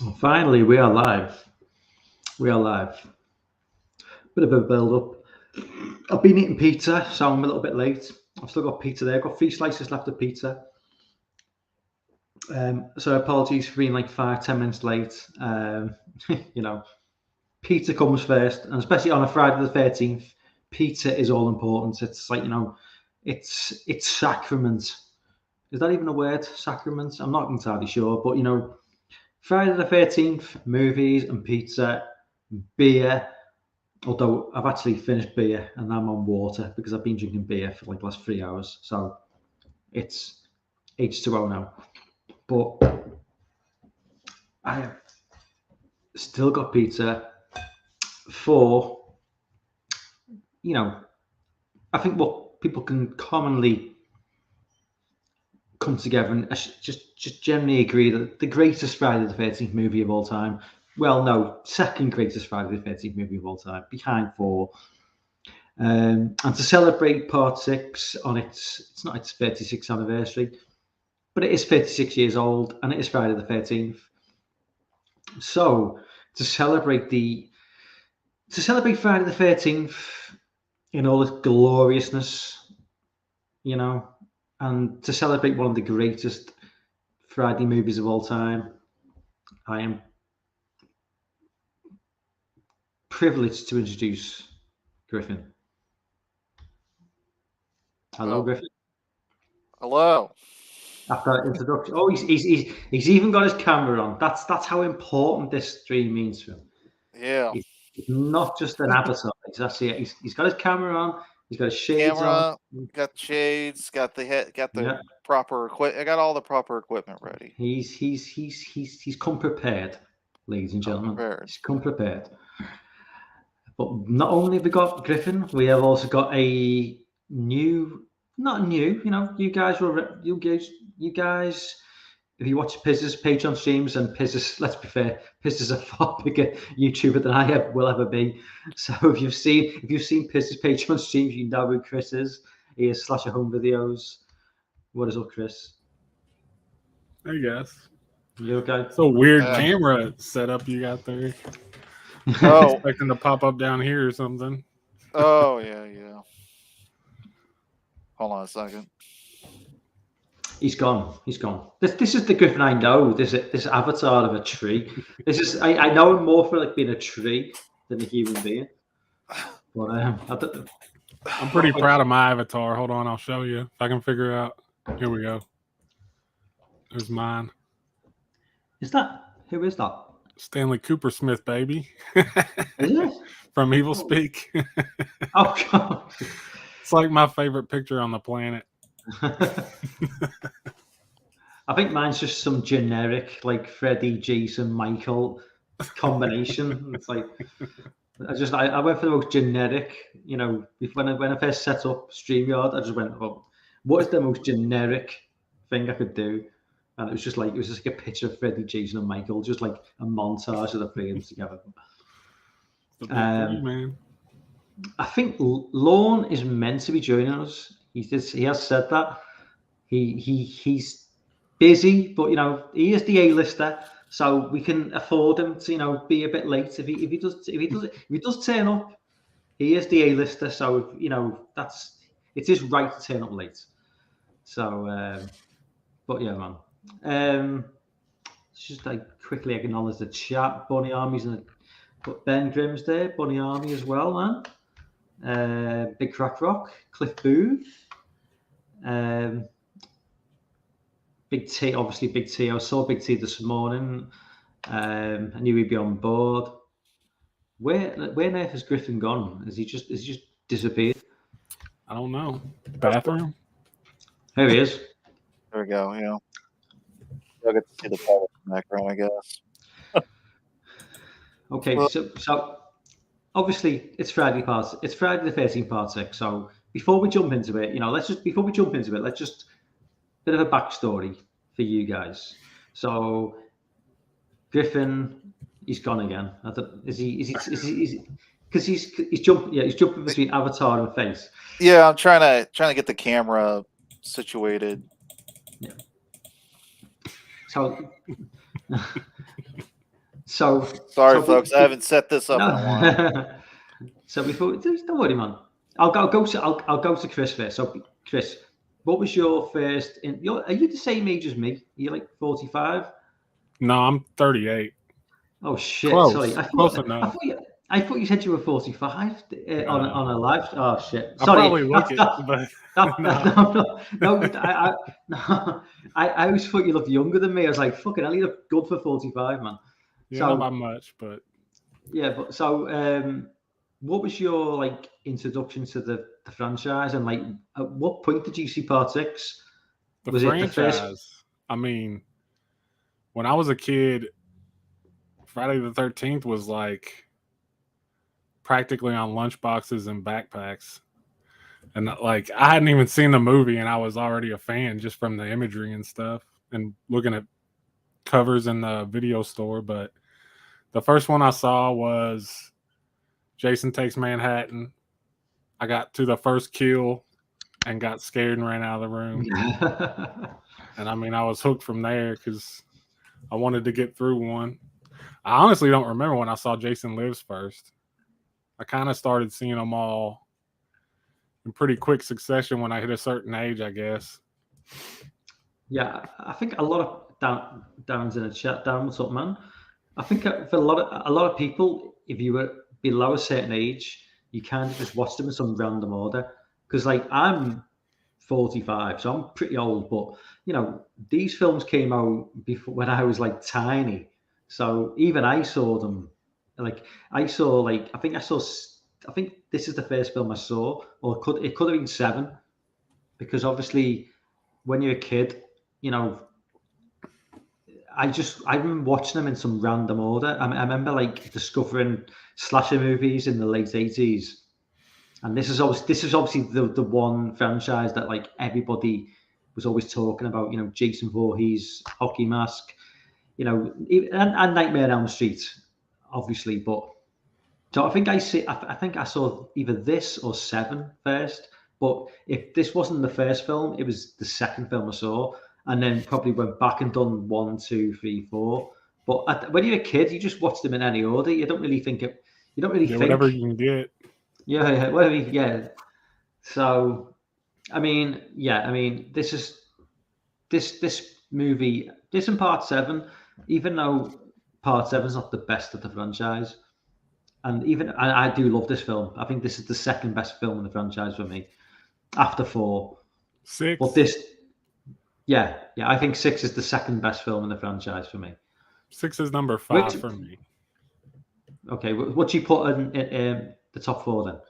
Well, finally, we are live. We are live. Bit of a build up. I've been eating pizza, so I'm a little bit late. I've still got pizza there. I've got 3 slices left of pizza. So apologies for being like 5, 10 minutes late. You know, pizza comes first, and especially on a Friday the 13th, pizza is all important. It's like it's sacrament. Is that even a word? Sacrament? I'm not entirely sure, but Friday the 13th, movies and pizza, beer. Although I've actually finished beer and I'm on water because I've been drinking beer for like the last 3 hours. So it's H2O now. But I have still got pizza for, you know, I think what people can commonly come together and just generally agree that the greatest Friday the 13th movie of all time, well, no, second greatest Friday the 13th movie of all time, behind four. And to celebrate part six on it's not its 36th anniversary, but it is 36 years old and it is Friday the 13th. So to celebrate Friday the 13th in all its gloriousness, you know, and to celebrate one of the greatest Friday movies of all time, I am privileged to introduce Griffin. Hello, Oh, Griffin. hello. After that introduction, oh, he's even got his camera on. That's how important this stream means to him. Yeah. He's not just an avatar. He's actually he's got his camera on. He's got his shades on. Camera, got shades, got the head, got the Yeah, proper equipment. I got all the proper equipment ready. he's come prepared, ladies and I'm gentlemen. prepared. He's come prepared. But not only have we got Griffin, we have also got a new, not new. You guys. If you watch Piz's Patreon streams, and Piz's, let's be fair, Piz is a far bigger YouTuber than will ever be. So if you've seen Piz's Patreon streams, you know who Chris is. He is Slasher Home Videos. What is up, Chris? I guess. You okay? It's a weird Uh, camera setup you got there. I was oh, expecting to pop up down here or something. oh yeah, yeah. Hold on a second. He's gone. He's gone. This is the Griffin I know. This avatar of a tree. I know him more for like being a tree than a human being. But I don't, I'm pretty proud of my avatar. Hold on, I'll show you if I can figure out. Here we go. There's mine. is that who is that? Stanley Cooper Smith, baby. Is it? From Evil Speak. Oh God. It's like my favorite picture on the planet. I think mine's just some generic like Freddie, Jason, Michael combination. It's like I went for the most generic. When I first set up StreamYard, I just went, "Oh, what is the most generic thing I could do?" And it was just like a picture of Freddie, Jason, and Michael, just like a montage of the three of them together. The big three, Um, man. I think Lorne is meant to be joining us. He has said that. He's busy, but he is the A-lister, so we can afford him to be a bit late if he does turn up. He is the A-lister, so it's his right to turn up late. So, but yeah, man. Just like quickly acknowledge the chat. Bunny Army's in the, but Ben Grimm's there. Bunny Army as well, man. Big Crack Rock, Cliff Booth, Big T, obviously Big T. I saw Big T this morning. I knew he'd be on board. Where on earth has Griffin gone? Has he just disappeared? I don't know. Bathroom? Here he is. There we go. Yeah. You'll get to see the title in the background, I guess. Okay, so obviously it's Friday the 13th part 6. So before we jump into it, let's just bit of a backstory for you guys. So Griffin, he's gone again. Is he? Because he's jumping. Yeah, he's jumping between Avatar and Face. Yeah, I'm trying to get the camera situated. Yeah. So Sorry, folks, I haven't set this up in a while. So before, don't worry, man. I'll go to Chris first. So, Chris, what was your first? Are you the same age as me? You're like 45. No, I'm 38. Oh shit! Close. Sorry, Close enough. I thought you said you were 45 on a live. Oh shit! I Sorry, probably look it, but no. I always thought you looked younger than me. I was like, fucking hell, you look good for 45, man. Yeah, not by much, but yeah. But so, what was your like introduction to the franchise, and like at what point did you see Part 6? Was it the first? I mean, when I was a kid, Friday the 13th was like practically on lunchboxes and backpacks. And like I hadn't even seen the movie and I was already a fan just from the imagery and stuff and looking at covers in the video store. But the first one I saw was Jason Takes Manhattan. I got to the first kill and got scared and ran out of the room. And I mean, I was hooked from there because I wanted to get through one. I honestly don't remember when I saw Jason Lives first. I kind of started seeing them all in pretty quick succession when I hit a certain age, I guess. Yeah, I think a lot of Darren's in the chat. Darren, what's up, man? I think for a lot of people, if you were below a certain age, you kind of just watch them in some random order. Because like I'm 45, so I'm pretty old, but you know these films came out before when I was like tiny. So even I saw them. Like I think this is the first film I saw, or it could have been 7, because obviously when you're a kid, you know, I remember watching them in some random order. I remember like discovering slasher movies in the late 80s, and this is obviously the one franchise that like everybody was always talking about. You know, Jason Voorhees, Hockey Mask, you know, and Nightmare on Elm Street, obviously. But so I think I saw either this or 7 first. But if this wasn't the first film, it was the second film I saw, and then probably went back and done 1, 2, 3, 4. But when you're a kid, you just watch them in any order. You don't really think it. You don't really think whatever you can get. Yeah, whatever. Yeah. So, I mean, this movie. This in Part 7, even though Part 7 is not the best of the franchise. And even I do love this film. I think this is the second best film in the franchise for me, after 4. 6. But I think 6 is the second best film in the franchise for me. 6 is number 5 for me. Okay, what do you put in the top 4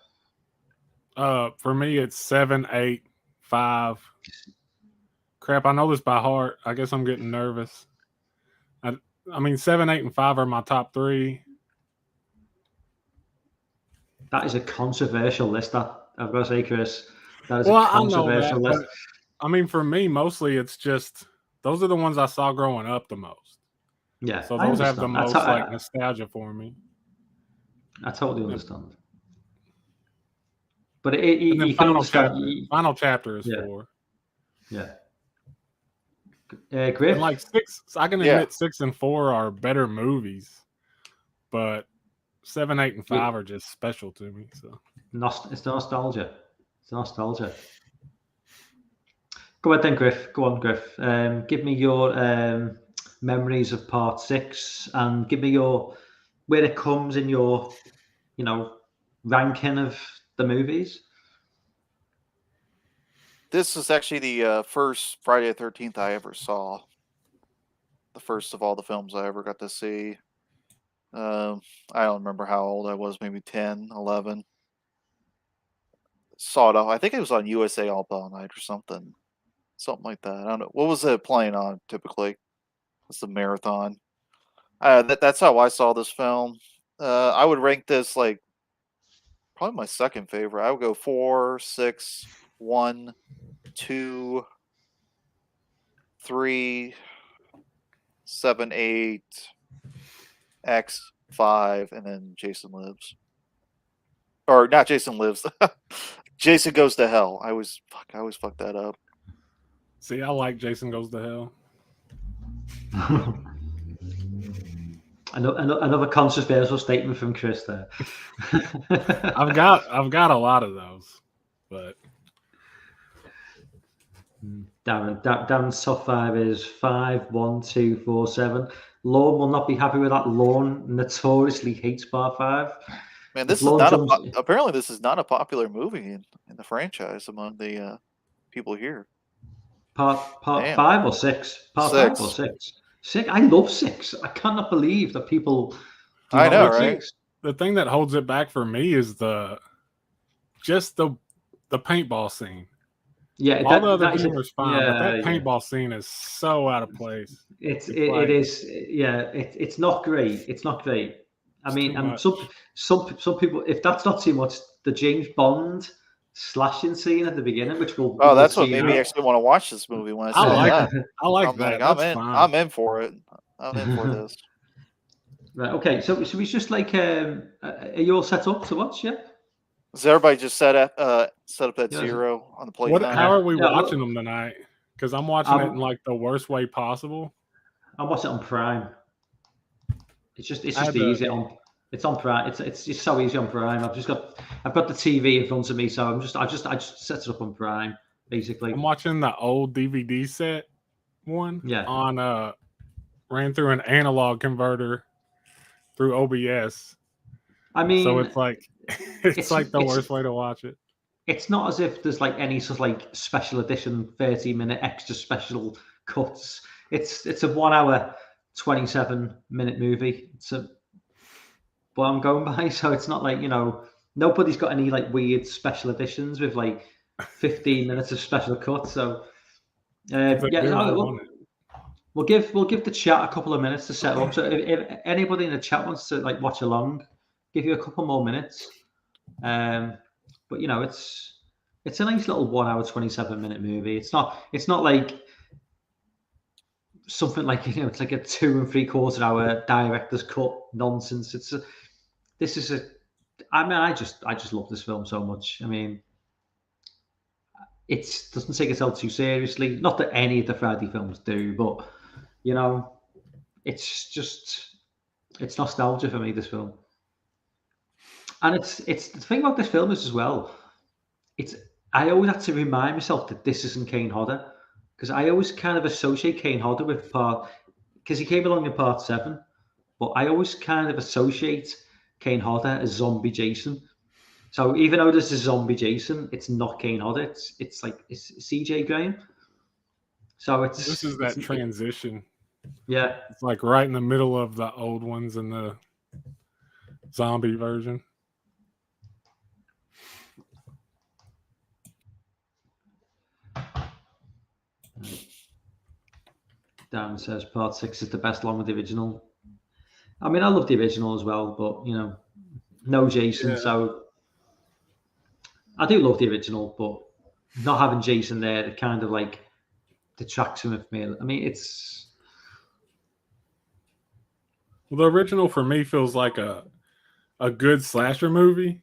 then? For me, it's 7, 8, 5. Crap, I know this by heart. I guess I'm getting nervous. I mean, 7, 8, and 5 are my top 3. That is a controversial list. That I've got to say, Chris. That is a controversial list. I mean, for me, mostly it's just those are the ones I saw growing up the most. Yeah, so those have the most nostalgia for me. I totally understand. But final chapter is 4. Yeah. Griff? And like 6, I can admit 6 and 4 are better movies, but 7, 8, and 5 are just special to me. So it's nostalgia. It's nostalgia. Go ahead then, Griff. Go on, Griff. Give me your memories of Part 6, and give me where it comes in your, ranking of the movies. This is actually the first Friday the 13th I ever saw. The first of all the films I ever got to see. I don't remember how old I was, maybe 10, 11. Saw it off. I think it was on USA All Night or something. Something like that. I don't know. What was it playing on typically? It's the marathon. That's how I saw this film. I would rank this like probably my second favorite. I would go 4, 6, 1, 2, 3, 7, 8, X, 5, and then Jason Lives. Or not Jason Lives. Jason Goes to Hell. I always fuck that up. See, I like Jason Goes to Hell. Another controversial statement from Chris there. I've got a lot of those, but Darren's top 5 is 5, 1, 2, 4, 7. Lorne will not be happy with that. Lorne notoriously hates Part 5. Man, this is not apparently this is not a popular movie in the franchise among the people here. Part 5 or 6? Part 5 or 6? 6. I love 6. I cannot believe that people. I know, right? The thing that holds it back for me is the paintball scene. Yeah, all the other humor's fine, but that paintball scene is so out of place. It is. Yeah, it's not great. It's not great. I mean, and some people, if that's not too much, the James Bond slashing scene at the beginning, which will. Oh, that's what made me actually want to watch this movie when I saw that. I like that. I'm in for it. I'm in for this. Right. Okay. So we just like, are you all set up to watch? Yeah. Is everybody just set up at 0 on the plate? How are we watching them tonight? Because I'm watching it in like the worst way possible. I'm watching it on Prime. It's just easy on. It's on Prime. It's just so easy on Prime. I've got the TV in front of me, so I just set it up on Prime basically. I'm watching the old DVD set one. Yeah. On ran through an analog converter through OBS. I mean, so it's like it's like the worst way to watch it. It's not as if there's like any sort of like special edition 30-minute extra special cuts. It's a 1 hour 27-minute movie. But I'm going by, so it's not like, nobody's got any like weird special editions with like 15 minutes of special cuts. So we'll give the chat a couple of minutes to set up. So if anybody in the chat wants to like watch along, give you a couple more minutes. But it's a nice little 1 hour 27-minute movie. It's not like something like it's like a 2 3/4 hour director's cut nonsense. I just love this film so much. I mean, it doesn't take itself too seriously. Not that any of the Friday films do, but it's nostalgia for me, this film. And it's the thing about this film is as well. I always have to remind myself that this isn't Kane Hodder, because I always kind of associate Kane Hodder with because he came along in Part 7, but I always kind of associate Kane Hodder as Zombie Jason. So even though this is Zombie Jason, it's not Kane Hodder. It's CJ Graham. So this is that transition. Yeah, it's like right in the middle of the old ones and the zombie version. Dan says Part 6 is the best along with the original. I mean, I love the original as well, but no Jason. Yeah. So I do love the original, but not having Jason there, it kind of like detracts from me. I mean, the original for me feels like a good slasher movie.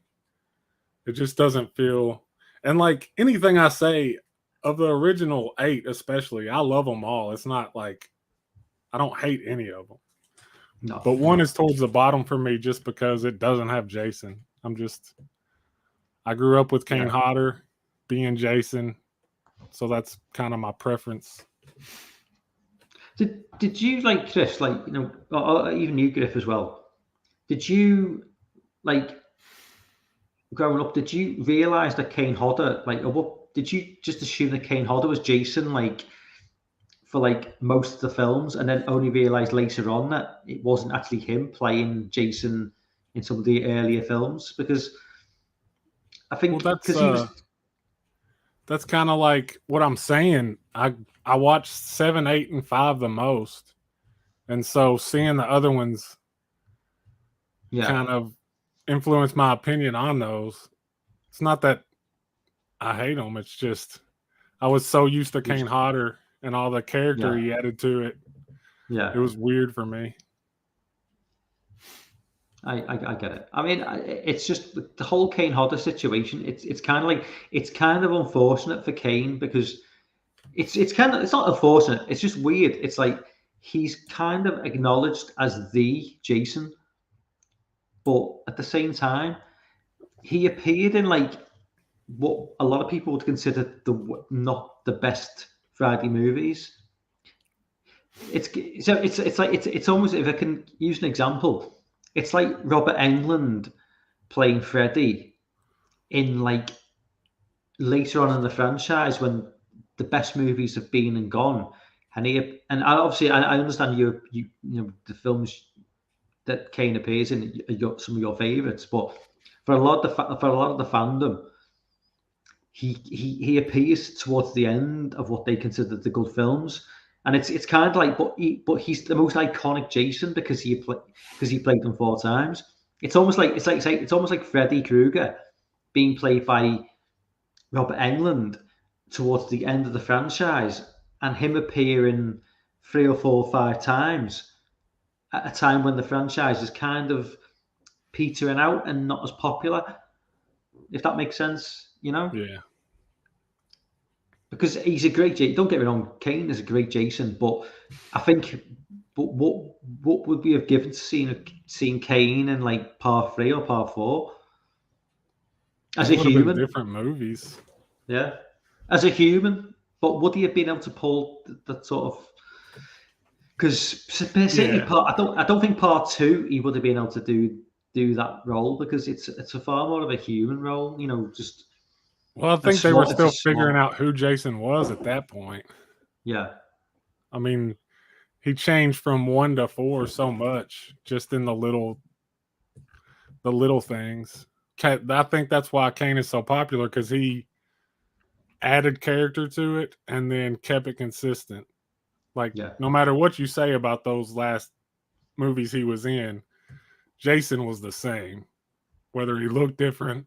It just doesn't feel, and like anything I say of the original 8, especially, I love them all. It's not like I don't hate any of them. No, but one is towards the bottom for me just because it doesn't have Jason. I grew up with Kane Hodder being Jason, so that's kind of my preference. Did you like Chris, like or even you, Griff, as well? Did you like growing up? Did you realize that Kane Hodder, like, or what? Did you just assume that Kane Hodder was Jason, like, for like most of the films, and then only realize later on that it wasn't actually him playing Jason in some of the earlier films? Because I think that's kind of like what I'm saying. I watched 7, 8, and 5 the most, and so seeing the other ones kind of influenced my opinion on those. It's not that I hate them. It's just I was so used to Kane Hodder and all the character he added to it. Yeah, it was weird for me. I get it. I mean, it's just the whole Kane Hodder situation. It's kind of unfortunate for Kane, because it's not unfortunate. It's just weird. It's like he's kind of acknowledged as the Jason, but at the same time, he appeared in like what a lot of people would consider not the best Friday movies. It's almost, if I can use an example, it's like Robert Englund playing Freddy in like later on in the franchise when the best movies have been and gone, and obviously I understand you know the films that Kane appears in are some of your favorites, but for a lot of the fandom, he appears towards the end of what they consider the good films, and it's kind of like, but he's the most iconic Jason because he played them 4 times. It's almost like Freddy Krueger being played by Robert Englund towards the end of the franchise, and him appearing 3 or 4 or 5 times at a time when the franchise is kind of petering out and not as popular, if that makes sense, you know? Yeah. Because he's a great Jason. Don't get me wrong, Kane is a great Jason, but I think, what would we have given to seeing Kane in like part 3 or part 4 as a human? Different movies. Yeah, as a human, but would he have been able to pull that sort of? Because certainly, I don't think part 2 he would have been able to do that role, because it's a far more of a human role, you know. Just well, I think they were still figuring out who Jason was at that point. Yeah, I mean, he changed from 1 to 4 so much just in the little things. I think that's why Kane is so popular, because he added character to it and then kept it consistent. Like, no matter what you say about those last movies he was in, Jason was the same. Whether he looked different,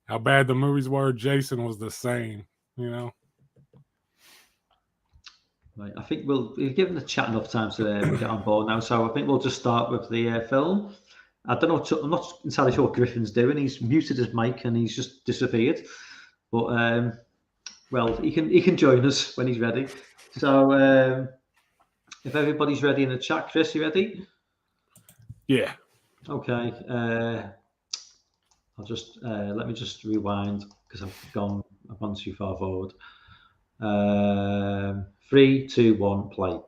how bad the movies were, Jason was the same, you know? Right. I think we've given the chat enough time to get on board now, so I think we'll just start with the film. I don't know, I'm not entirely sure what Griffin's doing. He's muted his mic and he's just disappeared. But, well, he can join us when he's ready. So, if everybody's ready in the chat, Chris, you ready? Yeah. Okay. I'll just let me just rewind because I've gone too far forward. 3, 2, 1, play.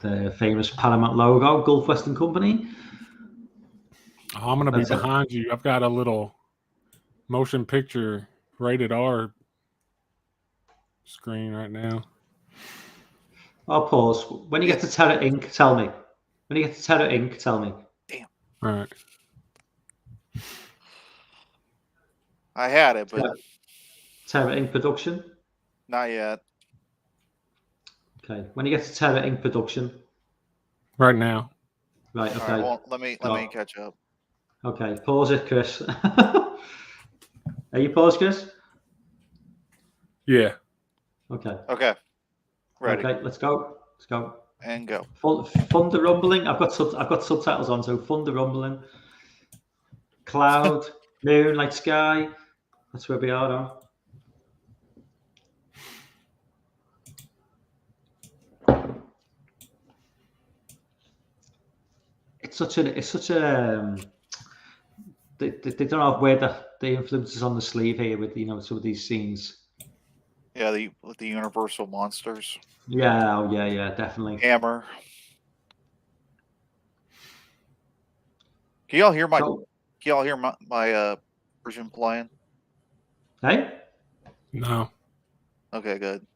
The famous Paramount logo, Gulf Western Company. Oh, I'm going to be behind you. I've got a little motion picture rated R screen right now. I'll pause. When you get to Terra Inc., tell me. When you get to Terra Inc., tell me. Damn. All right. I had it, but Terra Inc. production? Not yet. Okay. When you get to Terra Inc. production? Right now. Right, okay. Right, well, let me catch up. Okay, pause it, Chris. Are you paused, Chris? Yeah. Okay. Okay. Ready. Okay, let's go. Let's go. And go. Thunder rumbling. I've got subtitles on, so thunder rumbling. Cloud, moonlight sky. That's where we are now. It's such a they don't know where the influences on the sleeve here with, you know, some of these scenes. Yeah, with the Universal monsters. Yeah, yeah, definitely. Hammer. Can y'all hear my version playing? Hey? No. Okay, good.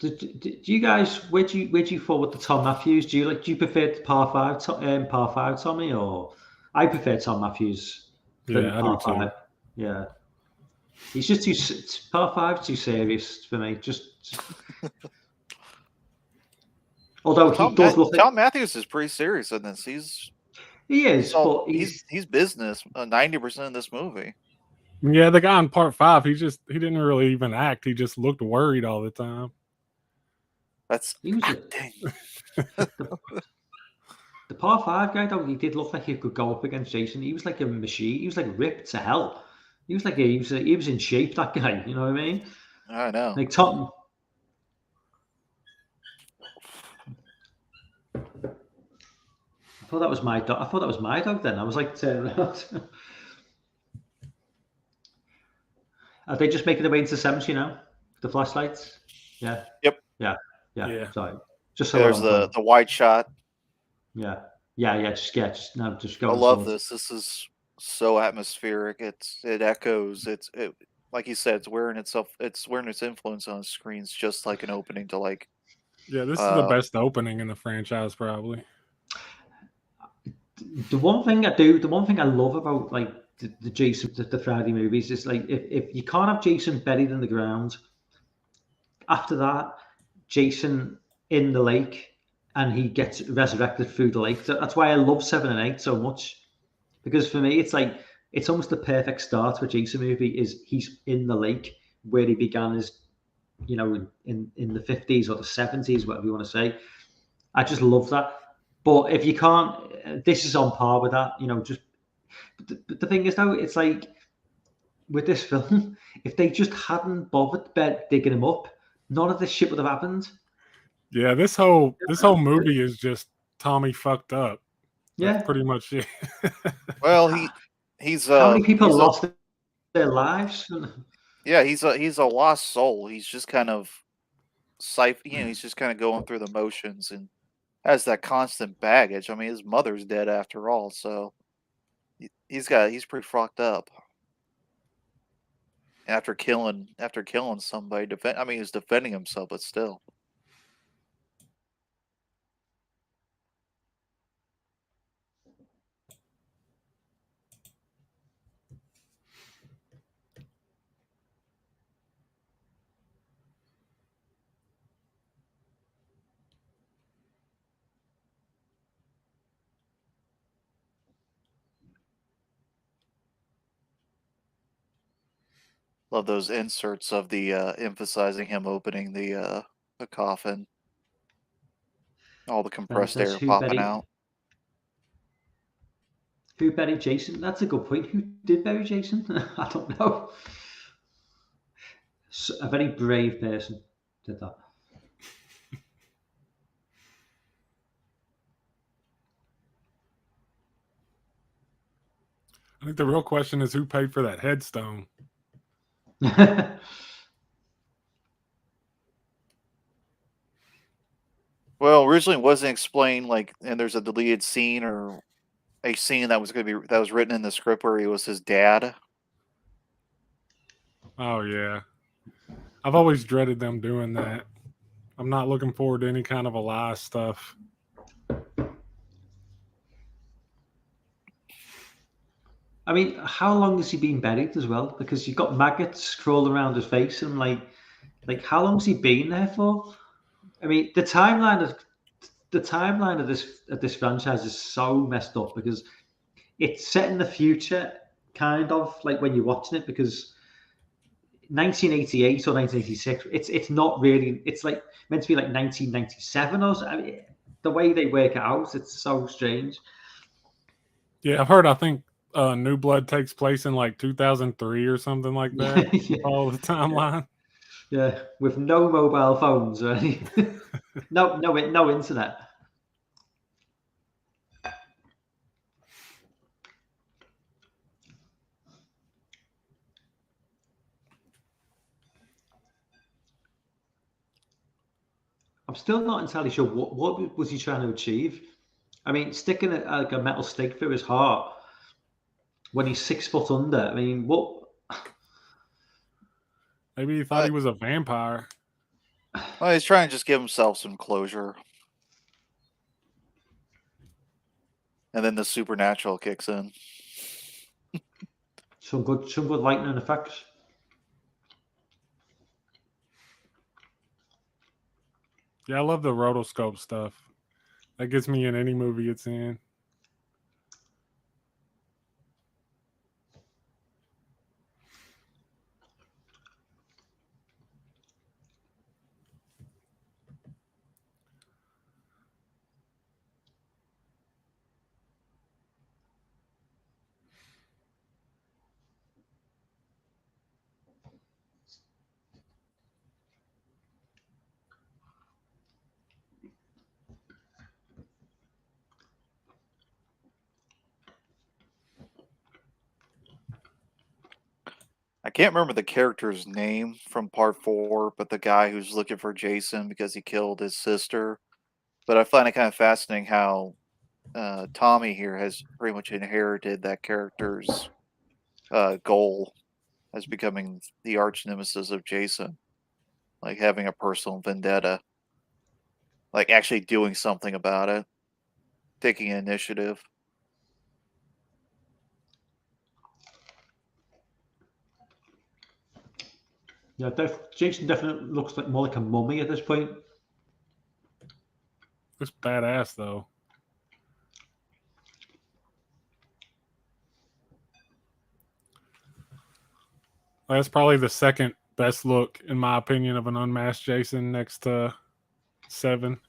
Do you guys, where do you fall with the Tom Matthews? Do you prefer par 5 Tommy, or I prefer Tom Matthews than par 5? Yeah, he's just par 5 too serious for me. Just although he does look. Tom Matthews is pretty serious in this. He is, but he's business 90% of this movie. Yeah, the guy in part 5, he didn't really even act. He just looked worried all the time. The par 5 guy, though, he did look like he could go up against Jason. He was like a machine. He was like ripped to hell. He was like he was in shape. That guy, you know what I mean? I know. Like Tom. I thought that was my dog. I thought that was my dog. Then I was like turning around. Are they just making their way into the cemetery now? The flashlights. Yeah. Yep. Yeah. Sorry. Just so There's the wide shot. Yeah. Just go. I love this. This is so atmospheric. It echoes. It like you said, it's wearing its influence on screens, just like an opening to like. Yeah, this is the best opening in the franchise, probably. The one thing I love about like the Jason, the Friday movies is like if you can't have Jason buried in the ground, after that, Jason in the lake and he gets resurrected through the lake. That's why I love 7 and 8 so much. Because for me, it's almost the perfect start to a Jason movie is he's in the lake where he began his, in the 50s or the 70s, whatever you want to say. I just love that. But if you can't, this is on par with that, just, but the thing is though, it's like with this film, if they just hadn't bothered digging him up, none of this shit would have happened. Yeah, this whole movie is just Tommy fucked up. That's pretty much it. Well, he's how many people lost their lives? Yeah, he's a lost soul. He's just kind of he's just kind of going through the motions and has that constant baggage. I mean, his mother's dead after all, so he's pretty fucked up. After killing somebody, he's defending himself, but still. Love those inserts of the emphasizing him opening the coffin. All the compressed air popping out. Who buried Jason? That's a good point. Who did bury Jason? I don't know. A very brave person did that. I think the real question is who paid for that headstone. Well, originally it wasn't explained and there's a deleted scene or a scene that was written in the script where he was his dad. Oh yeah, I've always dreaded them doing that. I'm not looking forward to any kind of a lie stuff. I mean, how long has he been buried as well? Because you've got maggots crawling around his face, and like how long has he been there for? I mean, the timeline of this franchise is so messed up because it's set in the future, kind of like when you're watching it, because 1988 or 1986, it's not really. It's like meant to be like 1997 or so. I mean, the way they work it out, it's so strange. Yeah, I've heard. I think New Blood takes place in like 2003 or something like that. Yeah. All the timeline. Yeah, with no mobile phones or anything. no internet. I'm still not entirely sure what was he trying to achieve. I mean, sticking a metal stake through his heart when he's 6 foot under. I mean, what? Maybe he thought he was a vampire. Well, he's trying to just give himself some closure. And then the supernatural kicks in. Some good lightning effects. Yeah, I love the rotoscope stuff. That gets me in any movie it's in. can't remember the character's name from part 4, but the guy who's looking for Jason because he killed his sister. But I find it kind of fascinating how Tommy here has pretty much inherited that character's goal as becoming the arch nemesis of Jason, like having a personal vendetta, like actually doing something about it, taking initiative. Yeah, Jason definitely looks like more like a mummy at this point. Looks badass though. That's probably the second best look, in my opinion, of an unmasked Jason next to 7.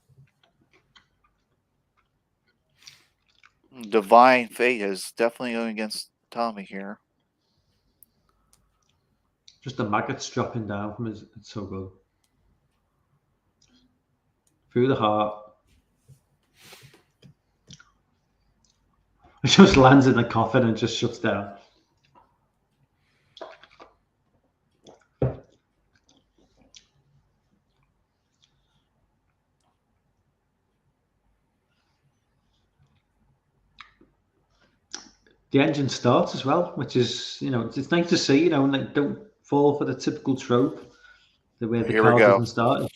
Divine Fate is definitely going against Tommy here. Just the maggots dropping down from his. It's so good. Through the heart. It just lands in the coffin and just shuts down. The engine starts as well, which is, it's nice to see, and like, don't fall for the typical trope, the way the Here we car go. doesn't start.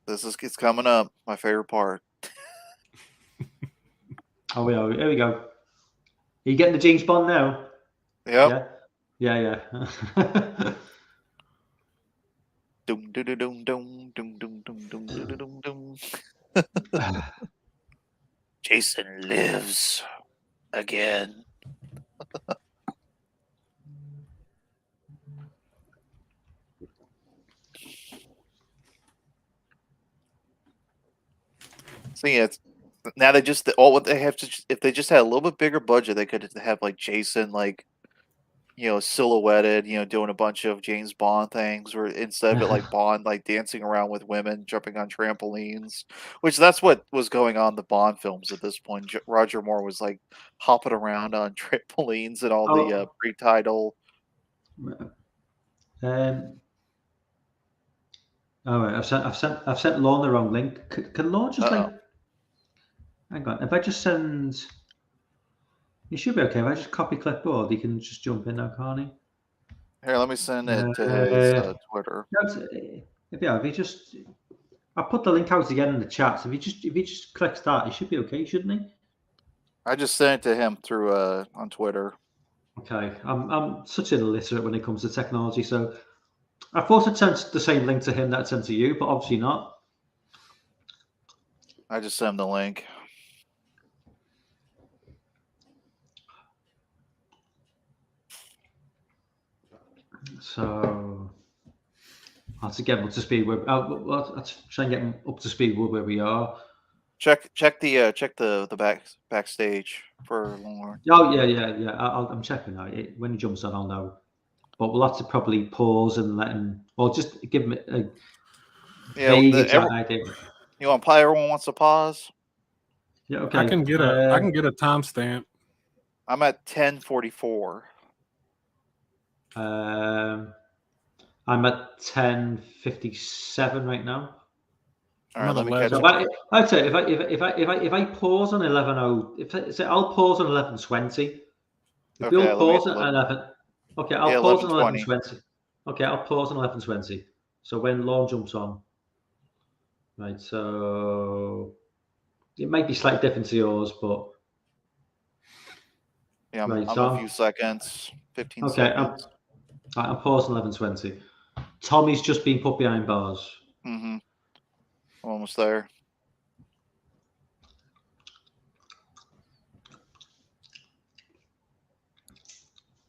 It's coming up. My favorite part. Oh, yeah, here we go. Are you getting the James Bond now? Yep. Yeah. Dum dum dum dum dum dum dum dum dum dum. Jason lives again. See, it's now they just what they have to. If they just had a little bit bigger budget, they could have like Jason, like silhouetted, doing a bunch of James Bond things, or instead of it like Bond, like dancing around with women, jumping on trampolines, which that's what was going on in the Bond films at this point. Roger Moore was like hopping around on trampolines and all the pre-title. All right, I've sent Lorne the wrong link. Can Lorne just hang on? If I just send, he should be okay. If I just copy clipboard, he can just jump in now, can't he? Here, let me send it to his Twitter. If he just, I'll put the link out again in the chat. So if he just clicks that, he should be okay, shouldn't he? I just sent it to him through on Twitter. Okay, I'm such an illiterate when it comes to technology, so I thought I'd sent the same link to him that I sent to you, but obviously not. I just sent him the link. So let's get him up to speed. Let's try and get him up to speed with where we are. Check the backstage for Lorne. Oh yeah. I'm checking now. When he jumps on, I'll know. But we'll have to probably pause and let him, or just give him a vague idea. You want everyone wants to pause? Yeah, okay. I can get a timestamp. I'm at 10:44. I'm at 10:57 right now. All right, let me catch up. I'd say if I pause on 11:00, I'll pause on 11:20. If you'll pause at 11, okay, I'll pause on 11:20. Okay, I'll pause on 11:20. So when Lorne jumps on, right? So it might be slightly different to yours, but yeah, I'm a few seconds, 15 seconds. I'm pausing 11:20. Tommy's just been put behind bars. Mm-hmm. Almost there.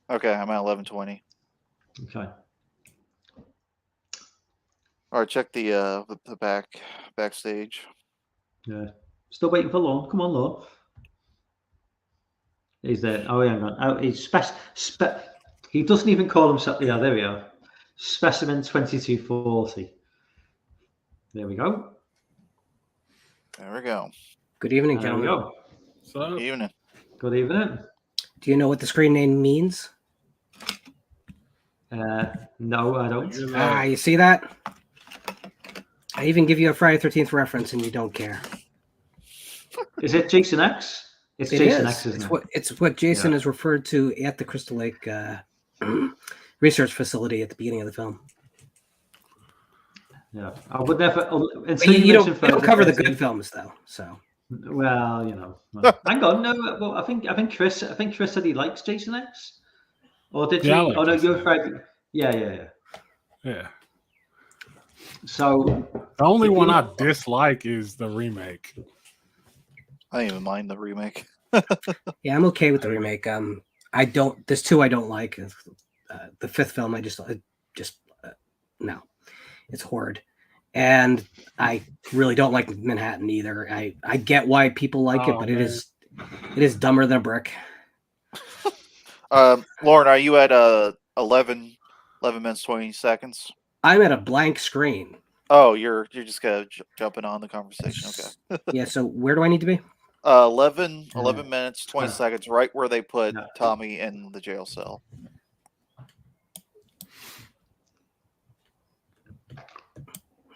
Okay, I'm at 11:20. Okay. All right, check the backstage. Yeah. Still waiting for Lorne. Come on, Lorne. He's there. Oh, yeah. Oh, he's he doesn't even call himself. Yeah, there we are. Specimen 2240. There we go. There we go. Good evening, gentlemen. Good evening. Good evening. Do you know what the screen name means? No, I don't. You see that? I even give you a Friday 13th reference, and you don't care. Is it Jason X? It's Jason X, isn't it? It's what Jason is referred to at the Crystal Lake research facility at the beginning of the film. Yeah, I would never. You don't cover the good films, though. So. Well, hang on. No, well, I think Chris said he likes Jason X, or did you? Like no, you're afraid. Yeah. So the only one I dislike is the remake. I don't even mind the remake. Yeah, I'm okay with the remake. There's two I don't like. The fifth film, no, it's horrid, and I really don't like Manhattan either. I get why people like it, but it is dumber than a brick. Lorne, are you at 11 minutes 20 seconds? I'm at a blank screen. Oh, you're just jumping on the conversation. Okay. Yeah. So where do I need to be? 11 minutes 20 seconds, right where they put Tommy in the jail cell.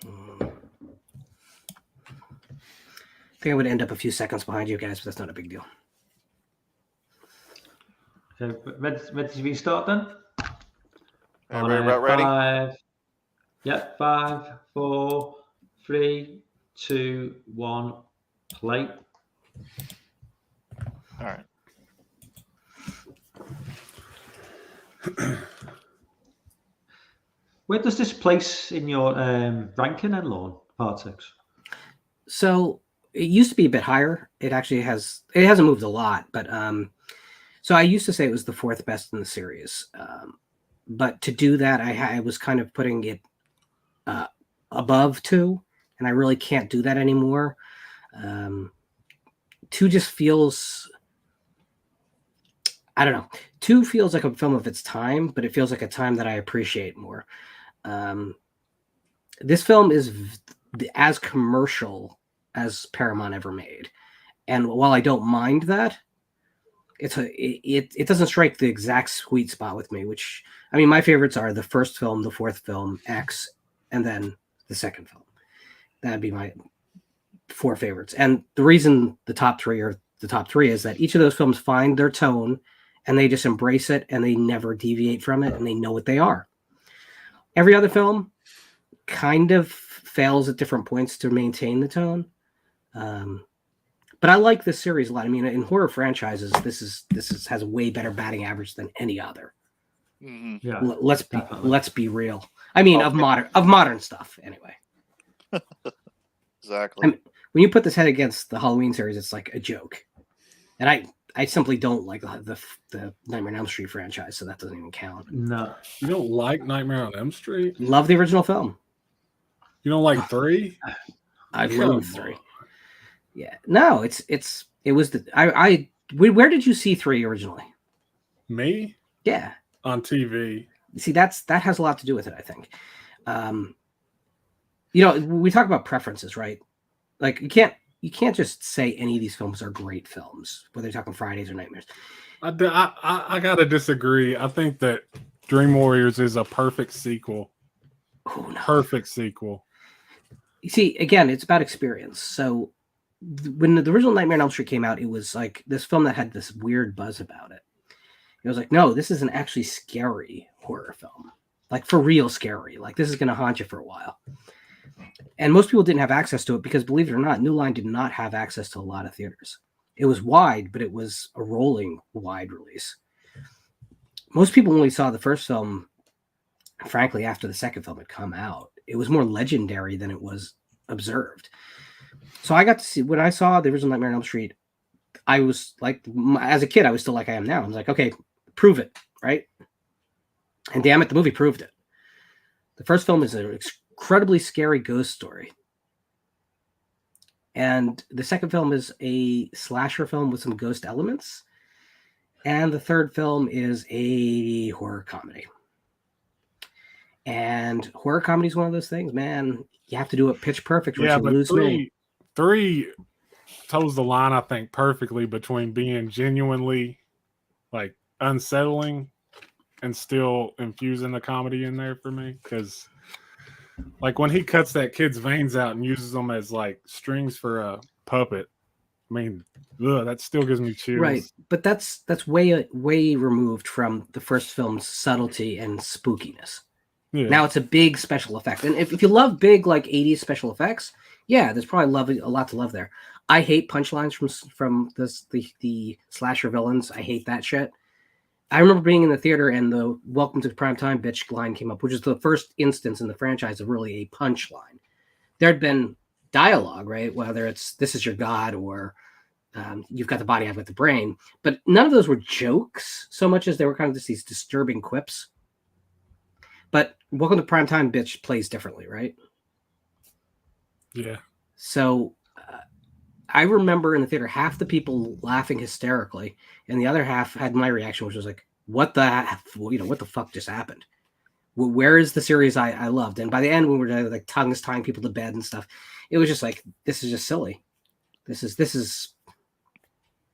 I think I would end up a few seconds behind you guys, but that's not a big deal. Okay, ready to restart then? Everybody about ready? 5. Yeah, 5, 4, 3, 2, 1, play. All right. Where does this place in your ranking then, Lorne? Part 6. So it used to be a bit higher. It hasn't moved a lot, but so I used to say it was the 4th best in the series. But to do that, I was kind of putting it above 2, and I really can't do that anymore. 2 just feels, I don't know. 2 feels like a film of its time, but it feels like a time that I appreciate more. This film is as commercial as Paramount ever made, and while I don't mind that, it doesn't strike the exact sweet spot with me. Which, I mean, my favorites are the first film, the 4th film, X, and then the second film. That'd be my 4 favorites. And the reason the top 3 are the top 3 is that each of those films find their tone, and they just embrace it, and they never deviate from it, and they know what they are. Every other film kind of fails at different points to maintain the tone. But I like this series a lot. I mean, in horror franchises, this has a way better batting average than any other. Mm-hmm. Yeah, let's be real. I mean, of modern stuff, anyway. Exactly. I mean, when you put this head against the Halloween series, it's like a joke. And I simply don't like the Nightmare on Elm Street franchise, so that doesn't even count. No, you don't like Nightmare on Elm Street? Love the original film. You don't like 3? I love 3. Yeah, no, it was where did you see 3 originally? Me? Yeah, on TV. See, that has a lot to do with it, I think. We talk about preferences, right? Like you can't just say any of these films are great films, whether you're talking Fridays or Nightmares. I gotta disagree. I think that Dream Warriors is a perfect sequel. Oh, no. Perfect sequel. You see, again, it's about experience. So when the original Nightmare on Elm Street came out, it was like this film that had this weird buzz about it. It was like, no, this is an actually scary horror film. Like for real scary. Like this is going to haunt you for a while. And most people didn't have access to it because, believe it or not, New Line did not have access to a lot of theaters. It was wide, but it was a rolling wide release. Most people only saw the first film, frankly, after the second film had come out. It was more legendary than it was observed. So I got to see, when I saw the original Nightmare on Elm Street, I was like, as a kid, I was still like I am now. I was like, okay, prove it, right? And damn it, the movie proved it. The first film is an incredibly scary ghost story. And the second film is a slasher film with some ghost elements. And the third film is a horror comedy. And horror comedy is one of those things, man. You have to do it pitch perfect or you lose me. 3 toes the line, I think, perfectly between being genuinely like unsettling and still infusing the comedy in there for me. Because, like, when he cuts that kid's veins out and uses them as like strings for a puppet, I mean, that still gives me chills. Right, but that's way removed from the first film's subtlety and spookiness. Yeah. Now it's a big special effect, and if you love big like 80s special effects, yeah, there's probably a lot to love there. I hate punchlines from the slasher villains. I hate that shit. I remember being in the theater and the "Welcome to Primetime, bitch" line came up, which is the first instance in the franchise of really a punchline. There had been dialogue, right? Whether it's "This is your god" or "You've got the body, I've got the brain," but none of those were jokes so much as they were kind of just these disturbing quips. But "Welcome to Primetime, bitch" plays differently, right? Yeah. So I remember in the theater, half the people laughing hysterically, and the other half had my reaction, which was like, what the fuck just happened? Where is the series I loved? And by the end, when we were like tongues tying people to bed and stuff, it was just like, this is just silly. This is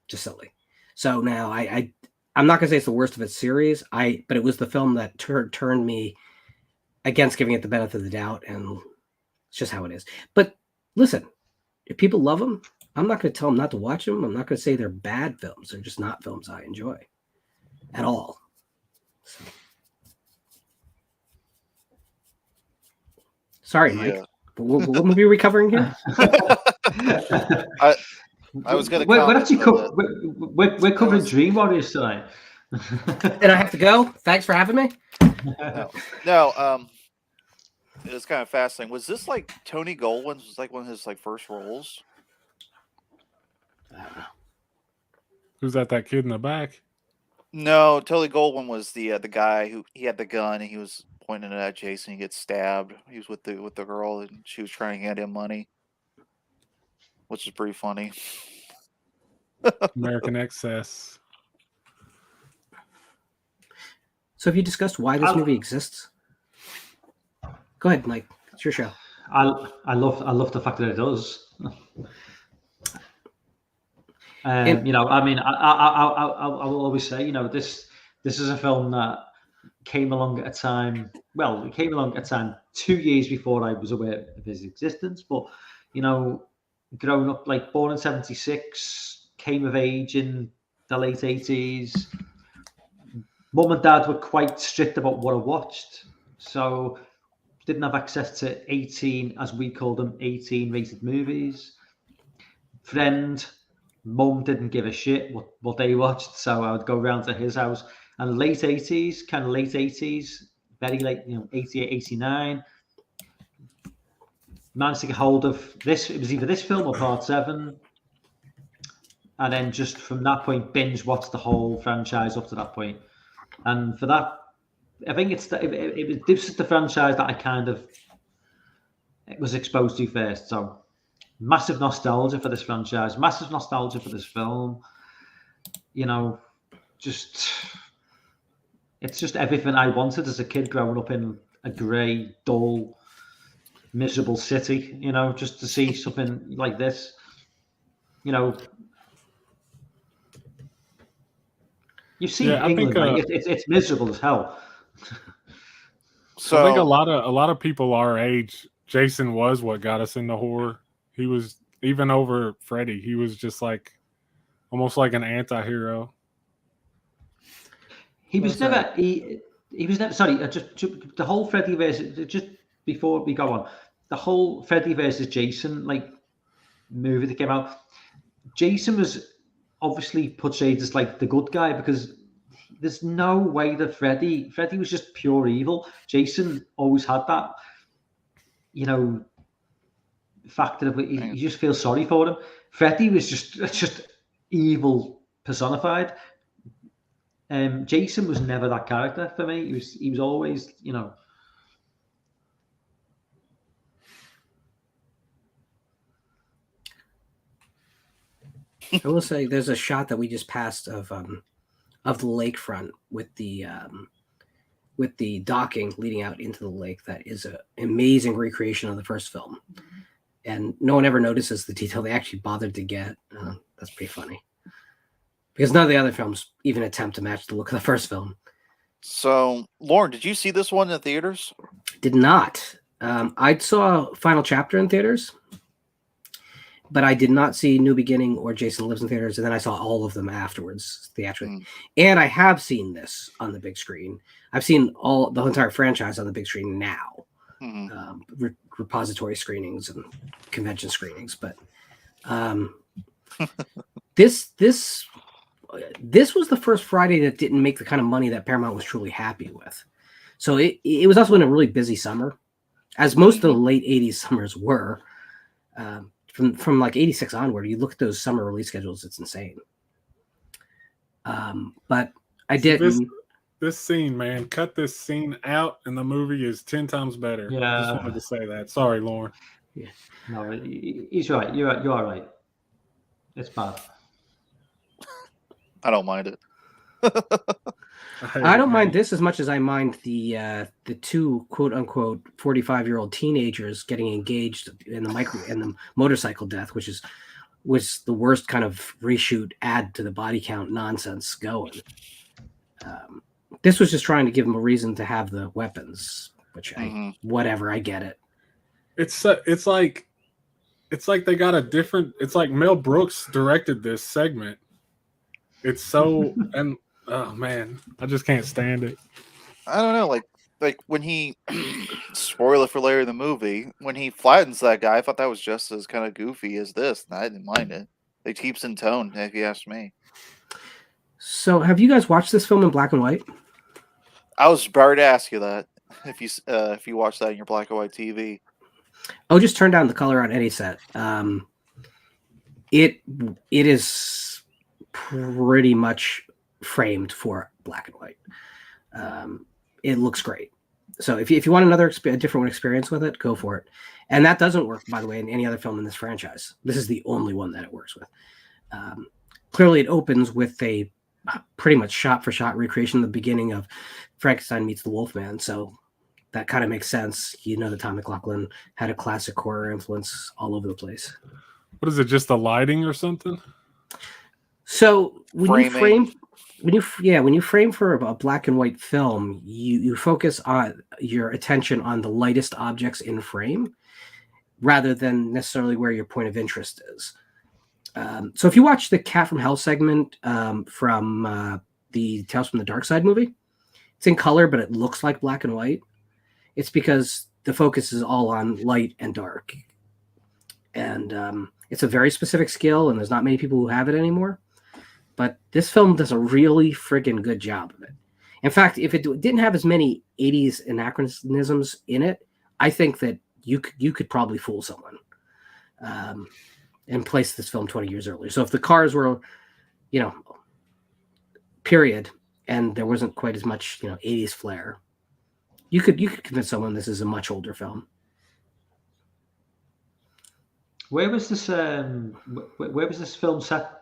just silly. So now I'm not gonna say it's the worst of its series, but it was the film that turned me against giving it the benefit of the doubt, and it's just how it is. But listen, if people love them, I'm not going to tell them not to watch them. I'm not going to say they're bad films. They're just not films I enjoy at all. So. Sorry, Mike. What movie are we covering here? I was going to. We're covering Dream Warriors tonight. And I have to go. Thanks for having me. No. It was kind of fascinating. Was this like Tony Goldwyn's? Was like one of his like first roles? I don't know. Who's that kid in the back? No, Tony Goldwyn was the guy who he had the gun and he was pointing it at Jason. He gets stabbed. He was with the girl and she was trying to hand him money, which is pretty funny. American Excess. So have you discussed why this movie exists? Go ahead, Mike. It's your show. I love the fact that it does. You know, I mean, I will always say, you know, this is a film that came along at a time. Well, it came along at a time 2 years before I was aware of his existence. But you know, growing up, like born in '76, came of age in the late '80s. Mum and Dad were quite strict about what I watched, so didn't have access to 18, as we call them, 18 rated movies. Friend, Mum didn't give a shit what they watched, so I would go round to his house. And late 80s, very late, you know, 88, 89, managed to get hold of this. It was either this film or Part 7. And then just from that point, binge watched the whole franchise up to that point. And for that, I think this is the franchise that I kind of was exposed to first. So massive nostalgia for this franchise, massive nostalgia for this film. You know, it's just everything I wanted as a kid growing up in a grey, dull, miserable city. You know, just to see something like this. You know, you've seen England, right? It's miserable as hell. So I think a lot of people our age, Jason was what got us into horror. He was, even over Freddy, he was just like almost like an anti-hero. He was never sorry, just the whole Freddy versus, just before we go on, the whole Freddy versus Jason like movie that came out, Jason was obviously portrayed as like the good guy, because there's no way that Freddy was just pure evil. Jason always had that, you know, factor of you just feel sorry for him. Freddy was just evil personified. Jason was never that character for me. He was always, you know. I will say there's a shot that we just passed of the lakefront with the docking leading out into the lake. That is an amazing recreation of the first film, and no one ever notices the detail they actually bothered to get. That's pretty funny, because none of the other films even attempt to match the look of the first film. So, Lorne, did you see this one in the theaters? Did not. I saw Final Chapter in theaters, but I did not see New Beginning or Jason Lives in theaters, and then I saw all of them afterwards theatrically. And I have seen this on the big screen. I've seen the entire franchise on the big screen now, repository screenings and convention screenings. But this was the first Friday that didn't make the kind of money that Paramount was truly happy with. So it was also in a really busy summer, as most of the late 80s summers were. From like 86 onward, you look at those summer release schedules, it's insane. But I didn't. This scene, man, cut this scene out, and the movie is 10 times better. Yeah. I just wanted to say that. Sorry, Lorne. Yeah. No, he's right. You are right. It's bad. I don't mind it. I don't mind this as much as I mind the two quote unquote 45-year-old teenagers getting engaged in the motorcycle death, which was the worst kind of reshoot add to the body count nonsense going. This was just trying to give them a reason to have the weapons, which whatever, I get it. It's like they got a different. It's like Mel Brooks directed this segment. It's so and. Oh man, I just can't stand it. I don't know, like when he spoiler for later in the movie, when he flattens that guy, I thought that was just as kind of goofy as this, and I didn't mind it. It keeps in tone, if you ask me. So, have you guys watched this film in black and white? I was about to ask you that if you watch that in your black and white TV. Oh, just turn down the color on any set. It is pretty much framed for black and white. It looks great. So if you want a different experience with it, go for it. And that doesn't work, by the way, in any other film in this franchise. This is the only one that it works with. Clearly, it opens with a pretty much shot-for-shot recreation of the beginning of Frankenstein meets the Wolfman. So that kind of makes sense. You know that Tom McLaughlin had a classic horror influence all over the place. What is it, just the lighting or something? So when you frame for a black and white film, you focus on your attention on the lightest objects in frame rather than necessarily where your point of interest is. So if you watch the Cat from Hell segment from the Tales from the Dark Side movie, it's in color, but it looks like black and white. It's because the focus is all on light and dark. And it's a very specific skill, and there's not many people who have it anymore. But this film does a really friggin' good job of it. In fact, if it didn't have as many 80s anachronisms in it, I think that you could probably fool someone and place this film 20 years earlier. So if the cars were, period, and there wasn't quite as much, 80s flair, you could convince someone this is a much older film. Where was this? Where was this film set?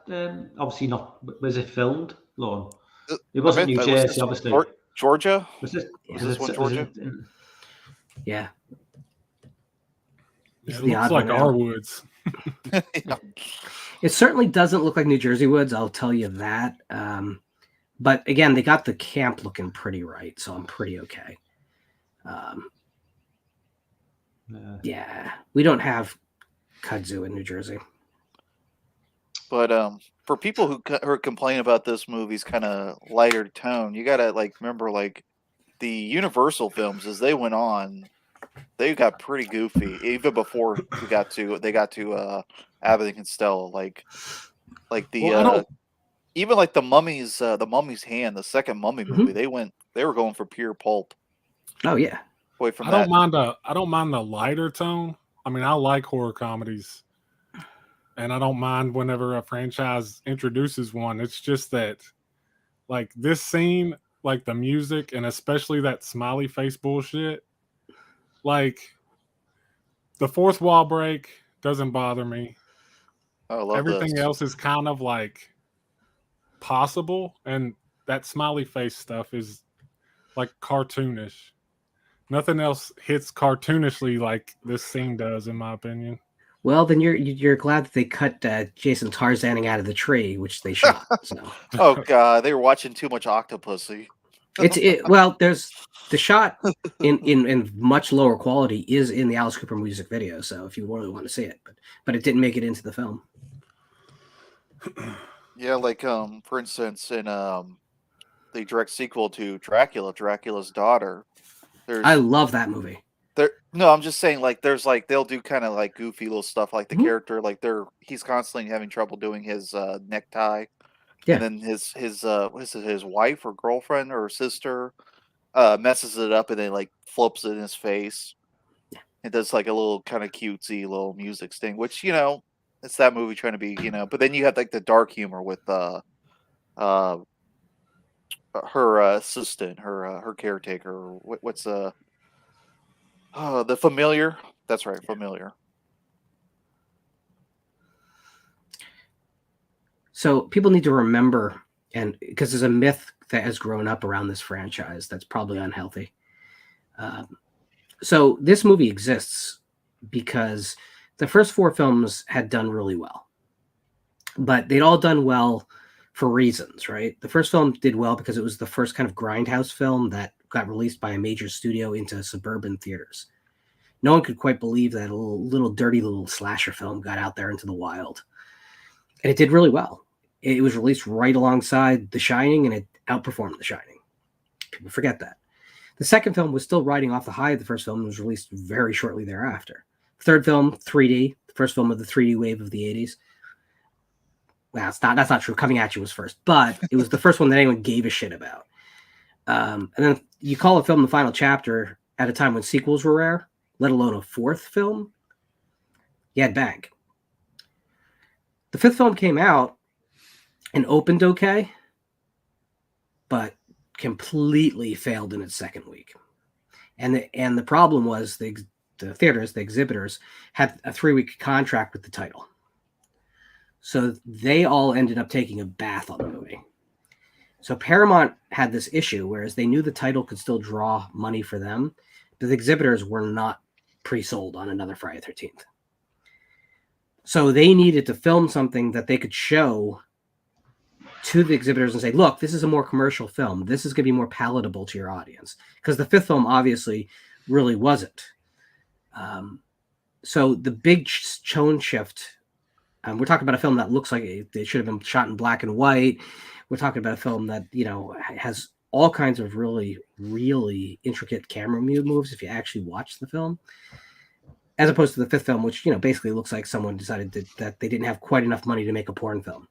Obviously not. Was it filmed, Lorne? It wasn't New Jersey, obviously. Georgia? Was this Georgia? Yeah. It looks like our woods. Yeah. It certainly doesn't look like New Jersey woods, I'll tell you that. But again, they got the camp looking pretty right, so I'm pretty okay. Yeah, we don't have kudzu in New Jersey. But for people who complain about this movie's kind of lighter tone, you gotta remember the Universal films as they went on, they got pretty goofy even before they got to Abbott and Costello. Even the Mummy's Hand, the second Mummy movie, they were going for pure pulp. Oh yeah. Away from I don't mind the lighter tone. I mean, I like horror comedies, and I don't mind whenever a franchise introduces one. It's just that, this scene, the music, and especially that smiley face bullshit, the fourth wall break doesn't bother me. I love everything this. else is kind of possible, and that smiley face stuff is cartoonish. Nothing else hits cartoonishly like this scene does, in my opinion. Well, then you're glad that they cut Jason Tarzaning out of the tree, which they shot. So. Oh God, they were watching too much Octopussy. Well, there's the shot in much lower quality is in the Alice Cooper music video. So if you really want to see it, but it didn't make it into the film. Yeah, like for instance, in the direct sequel to Dracula, Dracula's Daughter. I love that movie. No, I'm just saying, like, there's like they'll do kind of like goofy little stuff, like the character, like he's constantly having trouble doing his necktie, and then his what is it, his wife or girlfriend or sister messes it up and then like flips it in his face. Yeah. It does like a little kind of cutesy little music sting, which it's that movie trying to be, but then you have like the dark humor with her assistant, her caretaker. What's the Familiar? That's right, Familiar. So people need to remember, and because there's a myth that has grown up around this franchise that's probably unhealthy. So this movie exists because the first 4 films had done really well, but they'd all done well for reasons, right? The first film did well because it was the first kind of grindhouse film that got released by a major studio into suburban theaters. No one could quite believe that a little dirty little slasher film got out there into the wild. And it did really well. It was released right alongside The Shining, and it outperformed The Shining. People forget that. The second film was still riding off the high of the first film and was released very shortly thereafter. Third film, 3D, the first film of the 3D wave of the 80s. Well, that's not true. Coming At You was first, but it was the first one that anyone gave a shit about. And then you call a film The Final Chapter at a time when sequels were rare, let alone a 4th film. You had bang. The 5th film came out and opened okay, but completely failed in its second week. And the problem was the theaters, the exhibitors, had a 3-week contract with the title. So they all ended up taking a bath on the movie. So Paramount had this issue, whereas they knew the title could still draw money for them, but the exhibitors were not pre-sold on another Friday the 13th. So they needed to film something that they could show to the exhibitors and say, look, this is a more commercial film. This is going to be more palatable to your audience. Because the 5th film obviously really wasn't. So the big tone shift, we're talking about a film that looks like it should have been shot in black and white. We're talking about a film that, has all kinds of really, really intricate camera moves if you actually watch the film. As opposed to the 5th film, which, basically looks like someone decided that they didn't have quite enough money to make a porn film.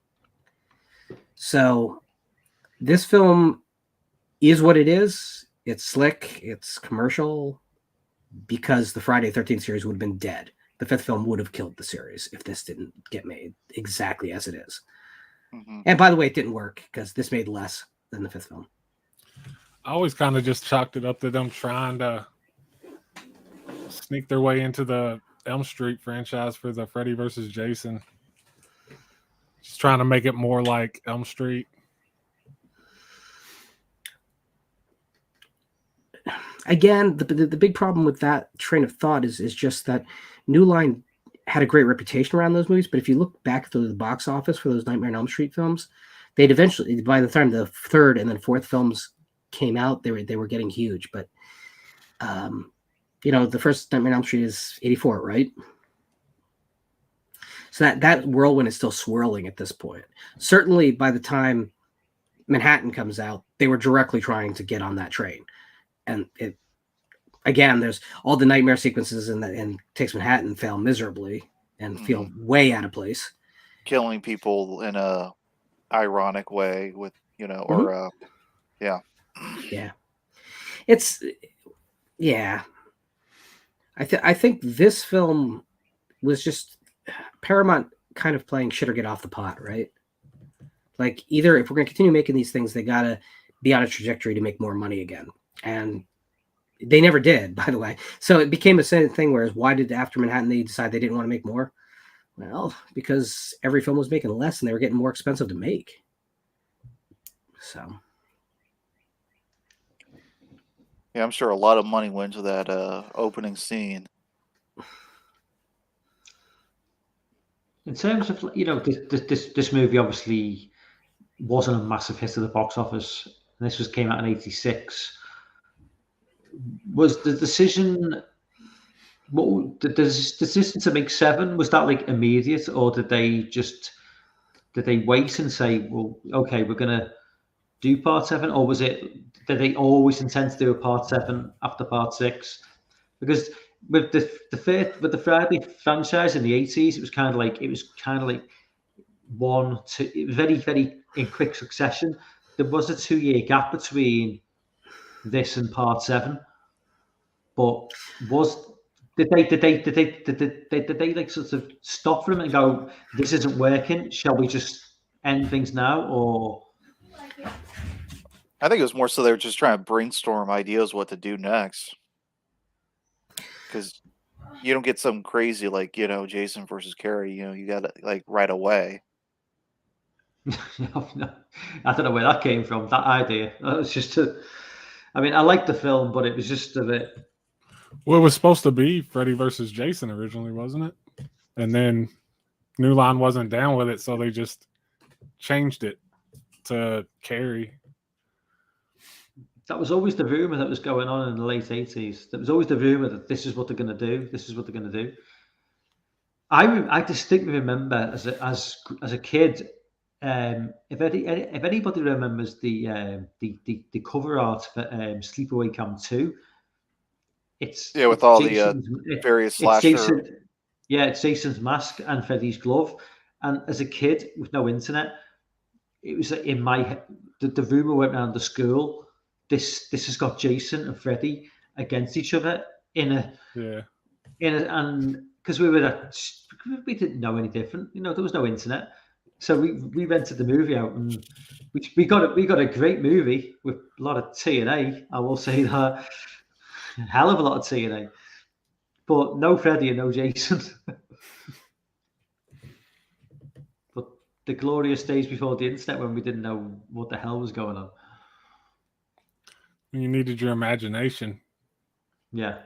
So this film is what it is. It's slick. It's commercial because the Friday the 13th series would have been dead. The 5th film would have killed the series if this didn't get made exactly as it is. Mm-hmm. And by the way, it didn't work because this made less than the 5th film. I always kind of just chalked it up to them trying to sneak their way into the Elm Street franchise for the Freddy versus Jason. Just trying to make it more like Elm Street. Again, the big problem with that train of thought is just that New Line had a great reputation around those movies, but if you look back at the box office for those Nightmare on Elm Street films, they'd eventually, by the time the 3rd and then 4th films came out, they were getting huge. But the first Nightmare on Elm Street is 84, right? So that whirlwind is still swirling at this point. Certainly by the time Manhattan comes out, they were directly trying to get on that train. And there's all the nightmare sequences and Takes Manhattan fail miserably and feel way out of place. Killing people in a ironic way with, or yeah. Yeah. I think this film was just Paramount kind of playing shit or get off the pot, right? Like, either if we're going to continue making these things, they got to be on a trajectory to make more money again. And they never did, by the way. So it became a thing, whereas why did after Manhattan they decide they didn't want to make more? Well, because every film was making less and they were getting more expensive to make. So. Yeah, I'm sure a lot of money went to that opening scene. In terms of, this movie obviously wasn't a massive hit at the box office. and this came out in '86. Was the decision? What the decision to make 7, was that like immediate, or did they wait and say, well, okay, we're gonna do part 7, or did they always intend to do a part 7 after part 6? Because with the Friday franchise in the '80s, it was kind of like one, two, it was very, very in quick succession. There was a 2-year gap between this and part 7, but did they like sort of stop for him and go, this isn't working, shall we just end things now? Or I think it was more so they were just trying to brainstorm ideas what to do next, because you don't get some crazy like Jason versus Carrie. You got it like right away. no, I don't know where that came from. That idea. That was just I mean, I liked the film, but it was just a bit. Well, it was supposed to be Freddy versus Jason originally, wasn't it? And then New Line wasn't down with it, so they just changed it to Carrie. That was always the rumor that was going on in the late '80s. That was always the rumor that this is what they're going to do. This is what they're going to do. I distinctly remember as a kid. If anybody remembers the cover art for Sleepaway Camp 2. With all the various slasher. It's Jason's mask and Freddy's glove. And as a kid with no internet, it was in my head. The rumor went around the school. This has got Jason and Freddy against each other and because we didn't know any different. There was no internet, so we rented the movie out and we got a great movie with a lot of TNA. I will say that. A hell of a lot of TNA, but no Freddy and no Jason. But the glorious days before the internet, when we didn't know what the hell was going on. You needed your imagination. Yeah.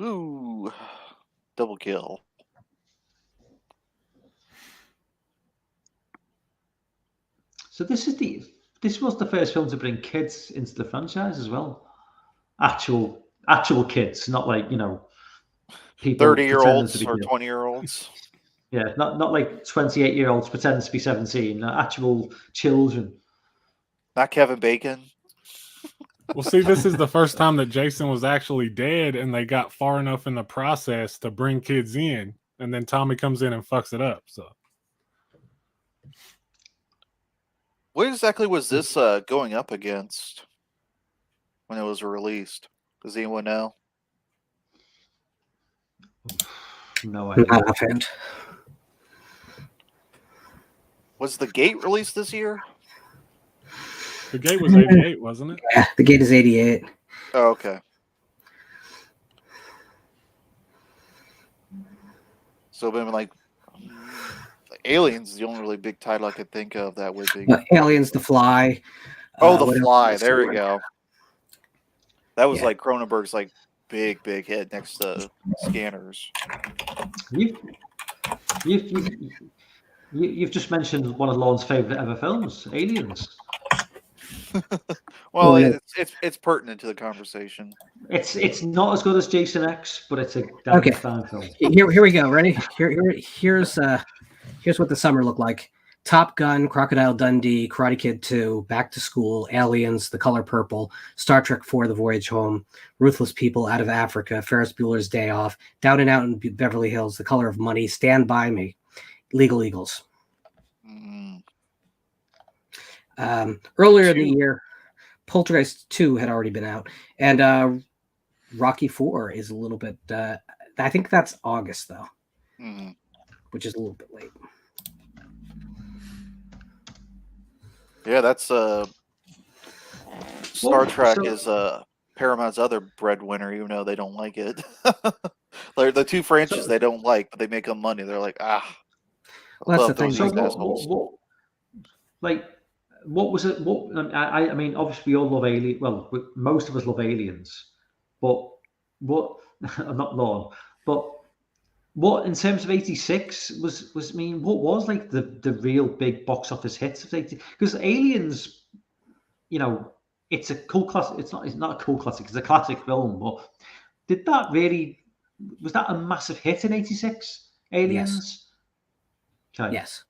Ooh, double kill. So this was the first film to bring kids into the franchise as well. Actual kids, not like people 30-year-olds or 20-year-olds. Yeah, not like 28-year-olds pretending to be 17. Actual children. Not Kevin Bacon. Well, see, this is the first time that Jason was actually dead, and they got far enough in the process to bring kids in, and then Tommy comes in and fucks it up. So, what exactly was this going up against when it was released? Does anyone know? No idea. Not offhand. Was The Gate released this year? The Gate was 88, wasn't it? Yeah, The Gate is 88. Oh, okay. So maybe like Aliens is the only really big title I could think of that would be. Aliens, The Fly. The Fly. There we go. That was like Cronenberg's like big hit next to Scanners. You've just mentioned one of Lorne's favorite ever films, Aliens. Well, it's pertinent to the conversation. It's not as good as Jason X, but it's a fine film. Here we go. Ready? Here's what the summer looked like. Top Gun, Crocodile Dundee, Karate Kid 2, Back to School, Aliens, The Color Purple, Star Trek 4, The Voyage Home, Ruthless People, Out of Africa, Ferris Bueller's Day Off, Down and Out in Beverly Hills, The Color of Money, Stand By Me, Legal Eagles. Earlier in the year, Poltergeist 2 had already been out, and Rocky 4 is a little bit. I think that's August though, which is a little bit late. Yeah, that's Star Trek is Paramount's other breadwinner, even though they don't like it. Like the two franchises they don't like, but they make them money. They're like, well, that's the thing. So what was it? I mean, obviously we all love Aliens. Well, most of us love Aliens, but what? Not Lorne, but what in terms of '86 was? I mean, what was like the real big box office hits of '80? Because Aliens you know, it's a cult classic. It's not a cult classic. It's a classic film. But was that a massive hit in '86? Aliens. Yes. Okay. Yes.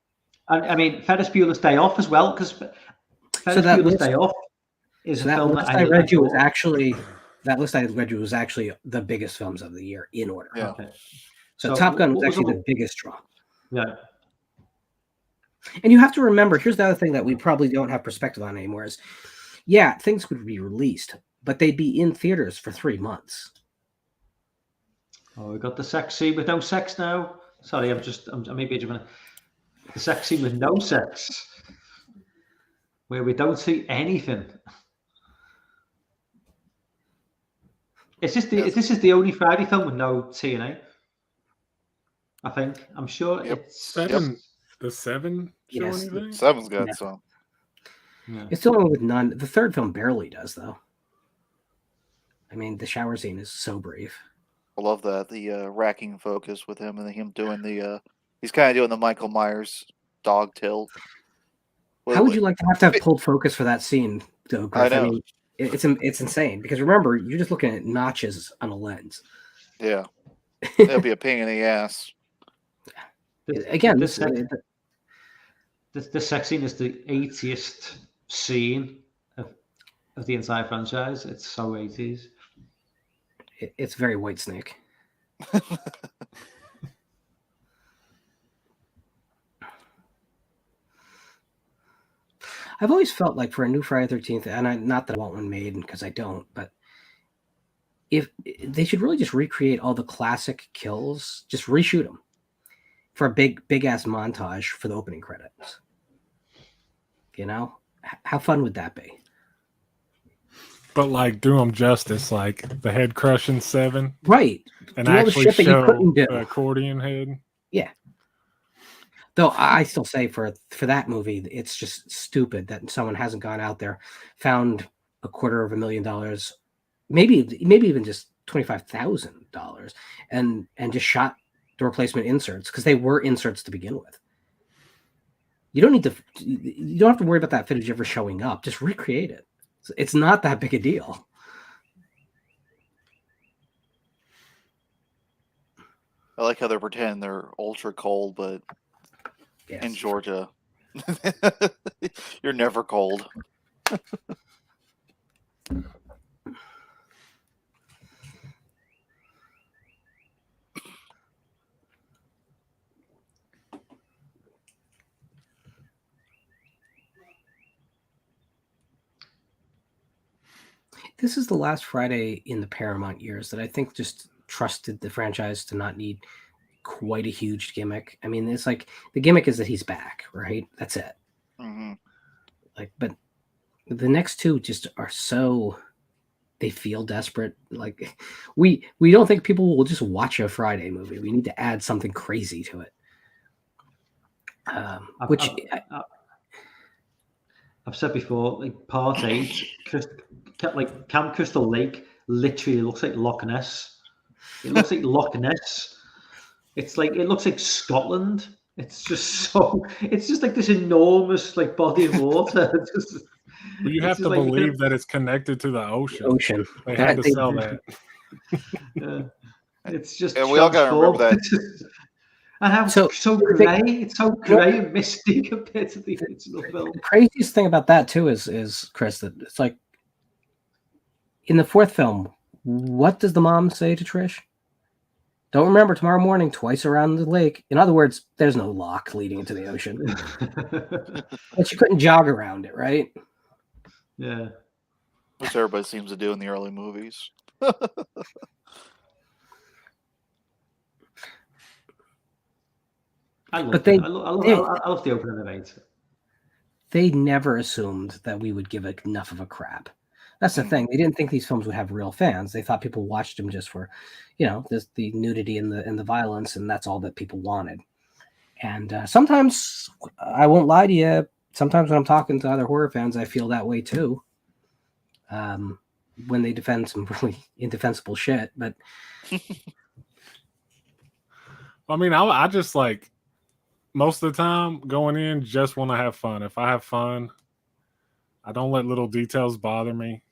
I mean, Ferris Bueller's Day Off as well, because Ferris Bueller's Day Off is a film that I read you was actually that list I read you was actually the biggest films of the year in order. Yeah. Okay. So Top Gun was actually the biggest draw. Yeah. And you have to remember, here's the other thing that we probably don't have perspective on anymore is, yeah, things would be released, but they'd be in theaters for 3 months. Oh, we got the sex scene with no sex now. Sorry, I'm maybe the sex scene with no sex, where we don't see anything. This is the only Friday film with no TNA. I think. I'm sure it's 7. The 7 show Yes. anything? 7's got some. Yeah. It's the only one with none. The third film barely does, though. I mean, the shower scene is so brief. I love that, the racking focus with him and him doing he's kind of doing the Michael Myers dog tilt. How would you like to have pulled focus for that scene, though, Griff? I know. I mean, it's insane because remember, you're just looking at notches on a lens. Yeah. That'd be a pain in the ass. Again, the sex scene is the 80th scene of the entire franchise. It's so 80s. It's very Whitesnake. I've always felt like for a new Friday the 13th, and not that I want one made because I don't, but if they should really just recreate all the classic kills, just reshoot them for a big ass montage for the opening credits. You know, how fun would that be? But like, do them justice, like the head crushing 7, right? and do all the actually shit that you show couldn't do. the accordion head. Yeah. Though I still say for that movie, it's just stupid that someone hasn't gone out there, found $250,000, maybe even just $25,000, and just shot the replacement inserts because they were inserts to begin with. You don't have to worry about that footage ever showing up. Just recreate it. It's not that big a deal. I like how they're pretending they're ultra cold, but Yes. in Georgia, you're never cold. This is the last Friday in the Paramount years that I think just trusted the franchise to not need quite a huge gimmick. I mean, it's like the gimmick is that he's back, right? That's it. Mm-hmm. Like, but the next two just are so they feel desperate. Like we don't think people will just watch a Friday movie. We need to add something crazy to it. I've said before, like Part 8, like Camp Crystal Lake literally looks like Loch Ness. It looks like Loch Ness. It looks like Scotland. It's just like this enormous like body of water. But you have to believe that it's connected to the ocean. They had to sell that. It's just. And we all gotta remember that. And how so grey. It's so grey and misty compared to the original film. The craziest thing about that too is Chris, that it's like in the fourth film, what does the mom say to Trish? Don't remember tomorrow morning twice around the lake. In other words, there's no lock leading into the ocean. But you couldn't jog around it, right? Yeah. Which everybody seems to do in the early movies. I love the opening of 8. They never assumed that we would give enough of a crap. That's the thing. They didn't think these films would have real fans. They thought people watched them just for, the nudity and the violence, and that's all that people wanted. And sometimes, I won't lie to you, sometimes when I'm talking to other horror fans, I feel that way too. When they defend some really indefensible shit. But I mean, I just like most of the time going in just want to have fun. If I have fun, I don't let little details bother me.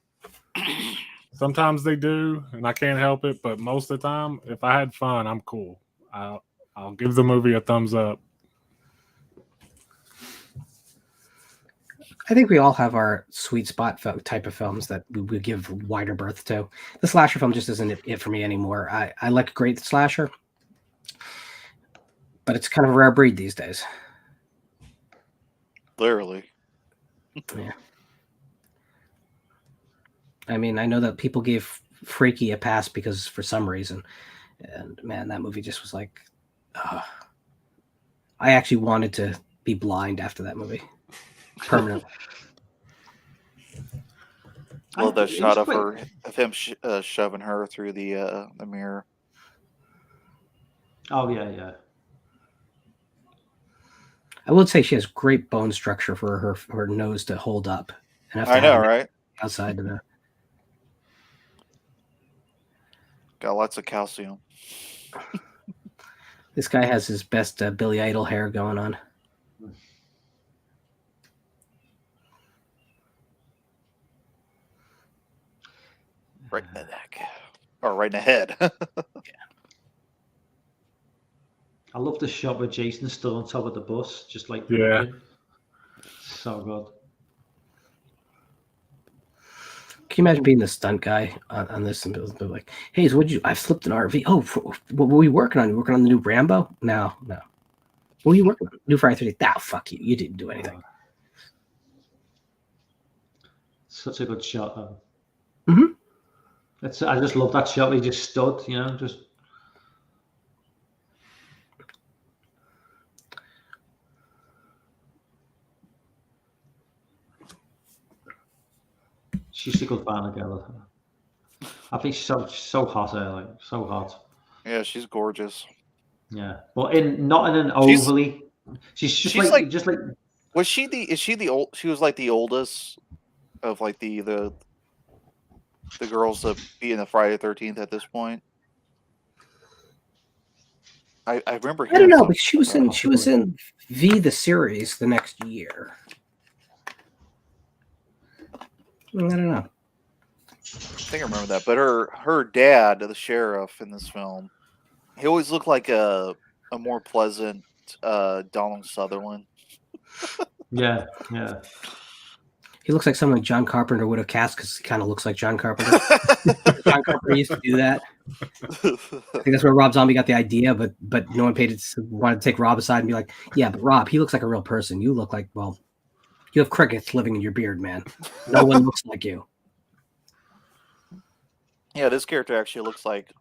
Sometimes they do, and I can't help it. But most of the time, if I had fun, I'm cool. I'll give the movie a thumbs up. I think we all have our sweet spot type of films that we give wider berth to. The slasher film just isn't it for me anymore. I like a great slasher, but it's kind of a rare breed these days. Literally. Yeah. I mean, I know that people gave Freaky a pass because for some reason, and man, that movie just was like, I actually wanted to be blind after that movie, permanently. Love that shot of him shoving her through the mirror. Oh yeah. I would say she has great bone structure for her nose to hold up. And I know, right? Outside of the. Got lots of calcium. This guy has his best Billy Idol hair going on. Right in the neck. Or right in the head. Yeah. I love the shot where Jason's still on top of the bus, just like Yeah. So good. Can you imagine being the stunt guy on this and be like, "Hey, so I flipped an RV. Oh, what were we working on? You working on the new Rambo? No. What were you working on? New Friday 30. Ah, fuck you. You didn't do anything." Such a good shot, though. Mm-hmm. I just love that shot. He just stood, just. She's a good fan of girl. I think she's so hot, like so hot. Yeah, she's gorgeous. Yeah, but not in an overly. She's just like. Was she is she the old? She was like the oldest of like the girls to be in the Friday the 13th at this point. I remember. I don't know, but she was in V the series the next year. I don't know. I think I remember that. But her dad, the sheriff in this film, he always looked like a more pleasant Donald Sutherland. Yeah. He looks like someone John Carpenter would have cast because he kind of looks like John Carpenter. John Carpenter used to do that. I think that's where Rob Zombie got the idea, but no one wanted to take Rob aside and be like, "Yeah, but Rob, he looks like a real person. You look like, well, you have crickets living in your beard, man. No one looks like you." Yeah, this character actually looks like,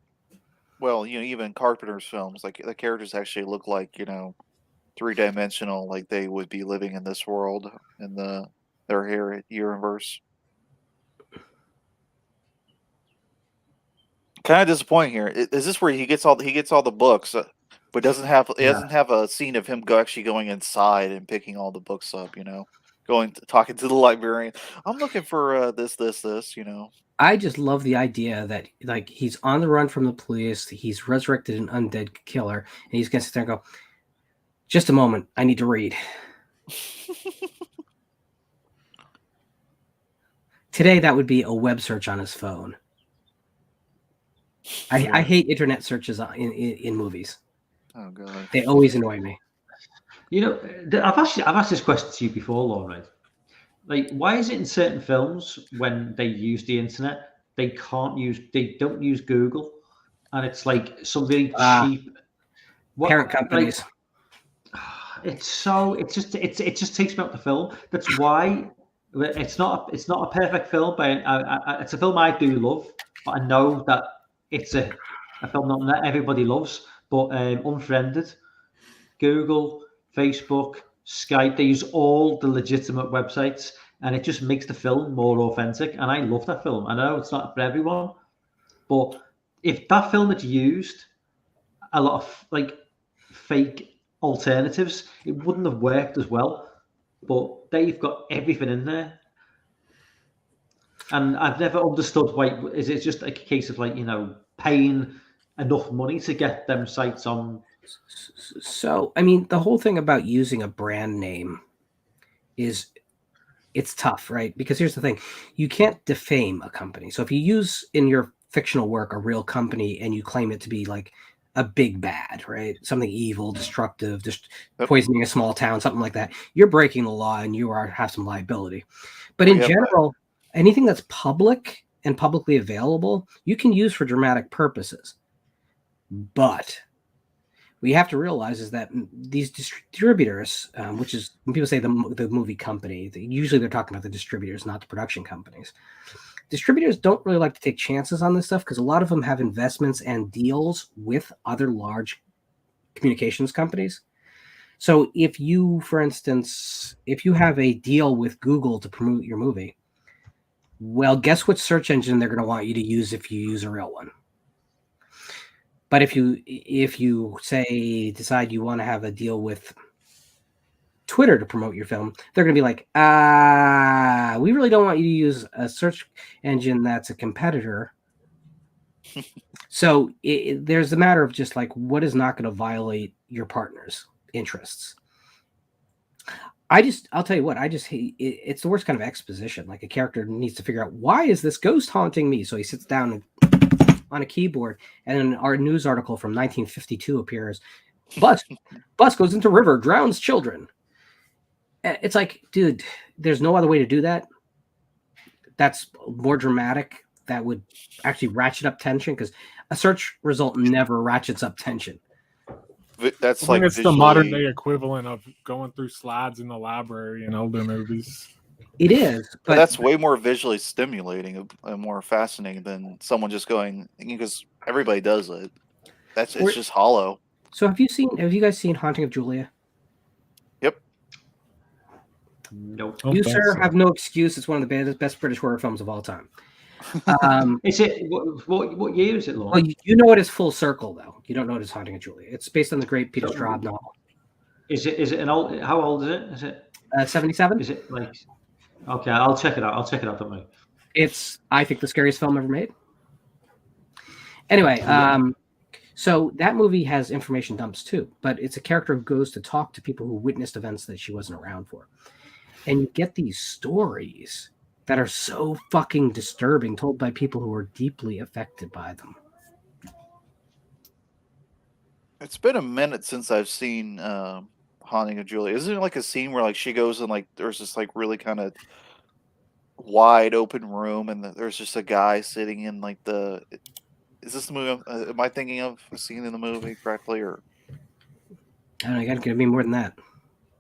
well, even Carpenter's films, like the characters actually look like, 3-dimensional, like they would be living in this world in their hair universe. Kind of disappointing here. Is this where he gets all the books, but doesn't have a scene of him actually going inside and picking all the books up? Talking to the librarian. I'm looking for this. I just love the idea that like he's on the run from the police. He's resurrected an undead killer, and he's gonna sit there and go, "Just a moment, I need to read." Today, that would be a web search on his phone. I hate internet searches in movies. Oh god, they always annoy me. I've asked this question to you before, Lorne. Right? Like, why is it in certain films when they use the internet, they don't use Google, and it's like some really cheap parent companies. Like, it just takes me out the film. That's why it's not a perfect film, but it's a film I do love. But I know that it's a film not everybody loves. But Unfriended, Google, Facebook, Skype, they use all the legitimate websites, and it just makes the film more authentic. And I love that film. I know it's not for everyone, but if that film had used a lot of like fake alternatives, it wouldn't have worked as well. But they've got everything in there, and I've never understood why. Is it just like a case of like paying enough money to get them sites on? So I mean, the whole thing about using a brand name is it's tough, right? Because here's the thing. You can't defame a company. So if you use in your fictional work a real company and you claim it to be like a big bad, right? Something evil, destructive, just poisoning a small town, something like that, you're breaking the law and you have some liability. But in general, anything that's public and publicly available, you can use for dramatic purposes. But what you have to realize is that these distributors, which is when people say the movie company, usually they're talking about the distributors, not the production companies. Distributors don't really like to take chances on this stuff because a lot of them have investments and deals with other large communications companies. So if you, for instance, if you have a deal with Google to promote your movie, well, guess what search engine they're going to want you to use if you use a real one. But if you say decide you want to have a deal with Twitter to promote your film, they're going to be like, we really don't want you to use a search engine that's a competitor. So there's a matter of just like what is not going to violate your partner's interests. I'll tell you what, I just hate it's the worst kind of exposition. Like a character needs to figure out, why is this ghost haunting me? So he sits down on a keyboard, and then our news article from 1952 appears. Bus goes into river, drowns children. It's like, dude, there's no other way to do that. That's more dramatic. That would actually ratchet up tension, because a search result never ratchets up tension. That's like it's the modern day equivalent of going through slides in the library in older movies. It is, but that's way more visually stimulating and more fascinating than someone just going, because everybody does it. It's just hollow. So have you guys seen Haunting of Julia? Yep. Nope. You, sir, have no excuse. It's one of the best British horror films of all time. Is it what year is it, Lorne? Well, you know it is Full Circle, though. You don't know it is Haunting of Julia. It's based on the great Peter Straub novel. Is it an old? How old is it? Is it 77? Is it like? Okay, I'll check it out. Don't we? It's, I think, the scariest film ever made. Anyway, so that movie has information dumps too, but it's a character who goes to talk to people who witnessed events that she wasn't around for. And you get these stories that are so fucking disturbing, told by people who are deeply affected by them. It's been a minute since I've seen Haunting of Julia. Isn't it like a scene where like she goes and like there's this like really kind of wide open room and there's just a guy sitting in like the... Is this the movie? Am I thinking of a scene in the movie correctly, or? I don't know. You gotta give me more than that.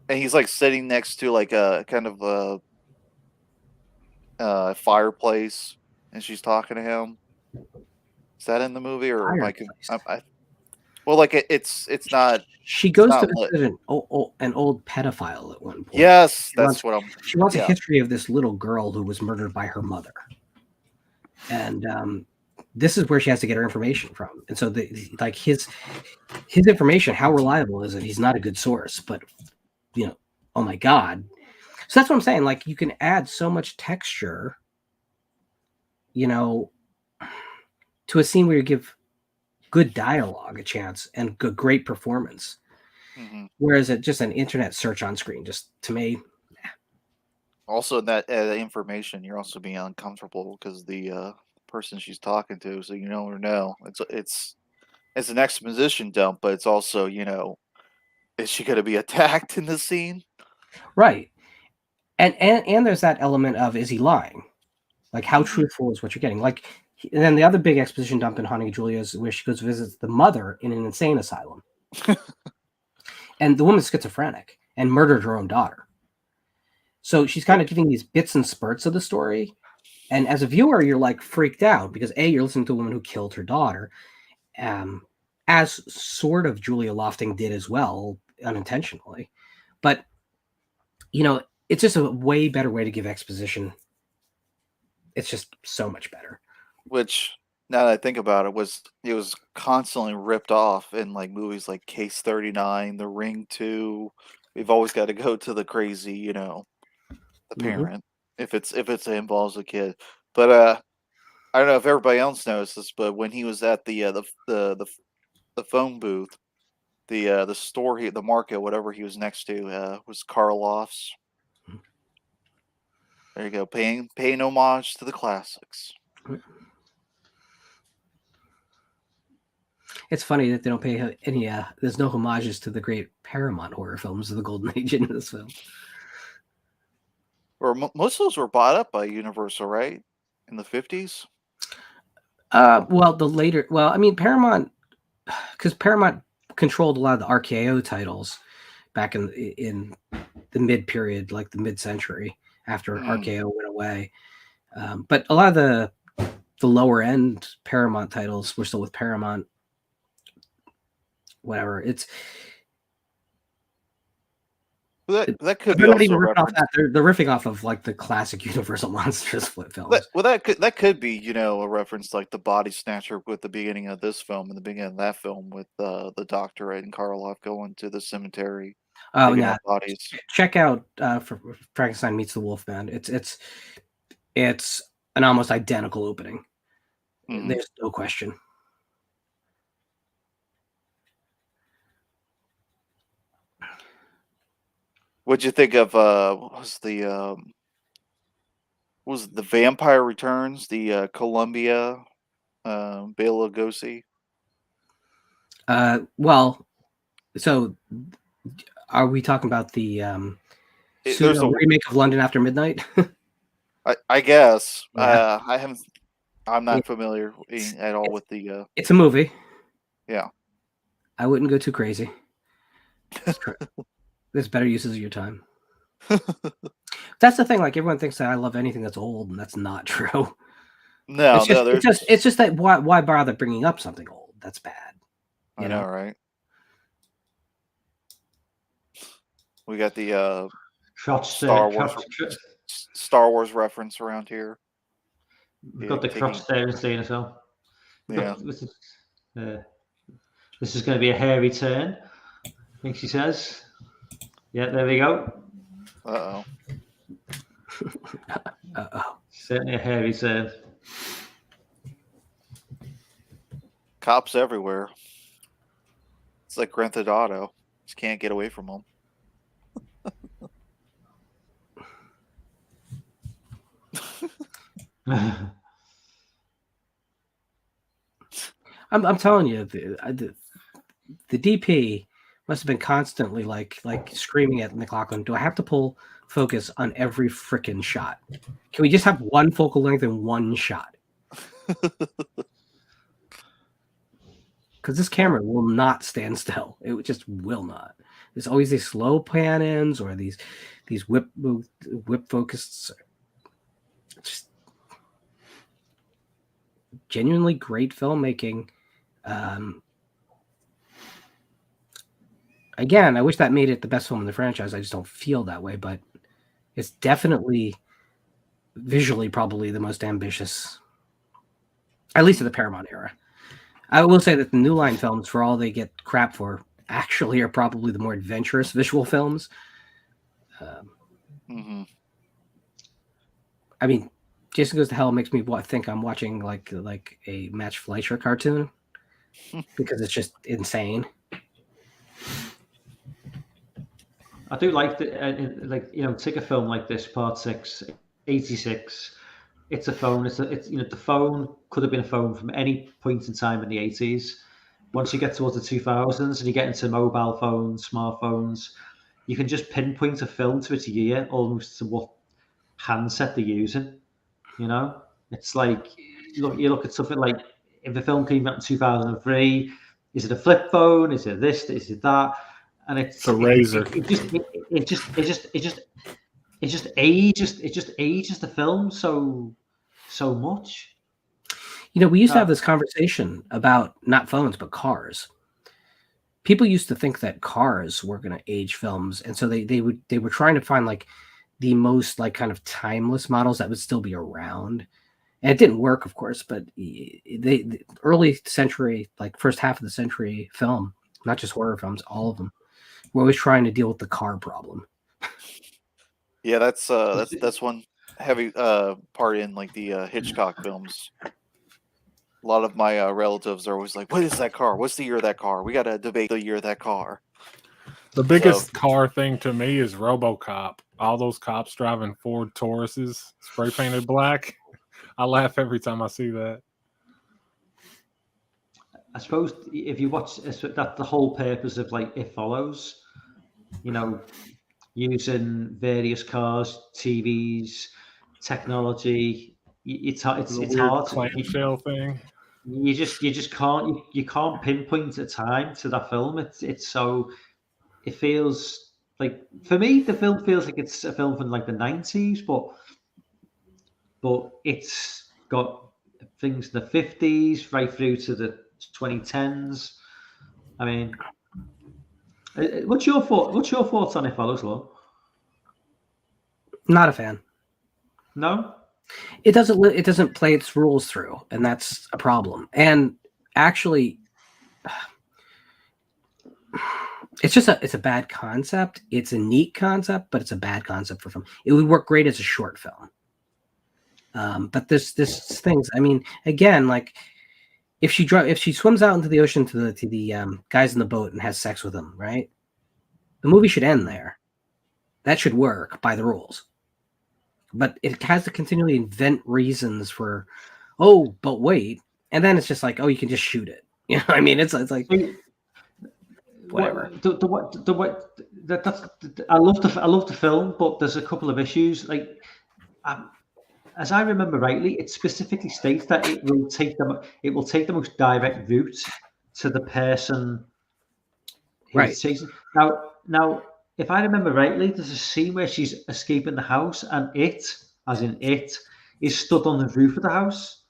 And he's like sitting next to like a kind of a fireplace, and she's talking to him. Is that in the movie, or am I well, like it's not. She goes to visit an old pedophile at one point. Yes, She wants a history of this little girl who was murdered by her mother, and this is where she has to get her information from. And so his information, how reliable is it? He's not a good source, but oh my God. So that's what I'm saying. Like, you can add so much texture, to a scene where you give good dialogue a chance and great performance. Mm-hmm. Whereas just an internet search on screen, just to me. Also, that information, you're also being uncomfortable because the person she's talking to, so you never know. It's an exposition dump, but it's also, is she going to be attacked in the scene? Right. And there's that element of, is he lying? Like, how truthful is what you're getting? Like, and then the other big exposition dump in Haunting of Julia is where she goes to visit the mother in an insane asylum. And the woman's schizophrenic and murdered her own daughter. So she's kind of giving these bits and spurts of the story. And as a viewer, you're like freaked out because you're listening to a woman who killed her daughter, as sort of Julia Lofting did as well, unintentionally. But, it's just a way better way to give exposition. It's just so much better. Which, now that I think about it, it was constantly ripped off in like movies like Case 39, The Ring 2. We've always got to go to the crazy, the parent, if it involves a kid. But I don't know if everybody else knows this, but when he was at the phone booth, the store, the market, whatever he was next to, was Karloff's. There you go, paying homage to the classics. It's funny that they don't pay any. There's no homages to the great Paramount horror films of the Golden Age in this film. Or most of those were bought up by Universal, right? In the 50s. Well, I mean, Paramount, because Paramount controlled a lot of the RKO titles back in the mid period, like the mid century after RKO went away. But a lot of the lower end Paramount titles were still with Paramount. Whatever it's. That could they're be not even also ripping off that. They're riffing off of like the classic Universal Monsters flip films. That could be, you know, a reference like the Body Snatcher with the beginning of this film and the beginning of that film with the Doctor and Karloff going to the cemetery. Oh yeah, bodies. Check out for Frankenstein Meets the Wolfman. It's an almost identical opening. Mm-hmm. There's no question. What'd you think of was the Vampire Returns, the Columbia Bela Lugosi? Well, so are we talking about the there's a remake of London After Midnight? I guess. Yeah. I'm not familiar at all with the it's a movie. Yeah. I wouldn't go too crazy. There's better uses of your time. That's the thing. Like everyone thinks that I love anything that's old, and that's not true. No, it's just that why bother bringing up something old? That's bad. I know, right? We got the Star Wars reference around here. We've got the crotch staring scene as well. Yeah. This is going to be a hairy turn, I think she says. Yeah, there we go. Uh-oh. Certainly a hairy turn. Cops everywhere. It's like Grand Theft Auto. Just can't get away from them. I'm telling you, the DP must have been constantly like screaming at McLaughlin, do I have to pull focus on every freaking shot? Can we just have one focal length and one shot? Because this camera will not stand still. It just will not. There's always these slow pan-ins or these whip focused. Just genuinely great filmmaking. Again, I wish that made it the best film in the franchise. I just don't feel that way, but it's definitely visually probably the most ambitious, at least in the Paramount era. I will say that the New Line films, for all they get crap for, actually are probably the more adventurous visual films. Mm-hmm. I mean, Jason Goes to Hell makes me think I'm watching like a Max Fleischer cartoon because it's just insane. I do like take a film like this, Part 6, 86. It's a phone. It's the phone could have been a phone from any point in time in the 80s. Once you get towards the 2000s and you get into mobile phones, smartphones, you can just pinpoint a film to its year, almost to what handset they're using. You know, it's like you look at something like if the film came out in 2003, is it a flip phone? Is it this? Is it that? And it's a razor. It just ages the film so much. You know, we used to have this conversation about not phones but cars. People used to think that cars were going to age films, and so they were trying to find like the most like kind of timeless models that would still be around. And it didn't work, of course, but the early century, like first half of the century film, not just horror films, all of them, were always trying to deal with the car problem. Yeah, that's one heavy part in like the Hitchcock films. A lot of my relatives are always like, "What is that car? What's the year of that car? We got to debate the year of that car." The biggest car thing to me is RoboCop. all those cops driving Ford Tauruses spray painted black. I laugh every time I see that. I suppose if you watch that's the whole purpose of like It Follows, you know, using various cars, TVs, technology. It's hard. It's Weird hard. clamshell thing. You just can't you can't pinpoint a time to that film. It's so it feels like for me the film feels like it's a film from like the 90s, but it's got things in the 50s right through to the 2010s. I mean, what's your thoughts on It Follows, Lorne? Not a fan. No. It doesn't play its rules through, and that's a problem. And actually, it's a bad concept. It's a neat concept, but it's a bad concept for film. It would work great as a short film. But this things. I mean, again, like if she swims out into the ocean to the guys in the boat and has sex with them, right? The movie should end there. That should work by the rules. But it has to continually invent reasons for, oh, but wait, and then it's just like, oh, you can just shoot it. You know, I mean, it's like whatever. I love the film, but there's a couple of issues. Like, as I remember rightly, it specifically states that it will take the most direct route to the person who's right. chasing. Now. If I remember rightly, there's a scene where she's escaping the house and it, as in it, is stood on the roof of the house.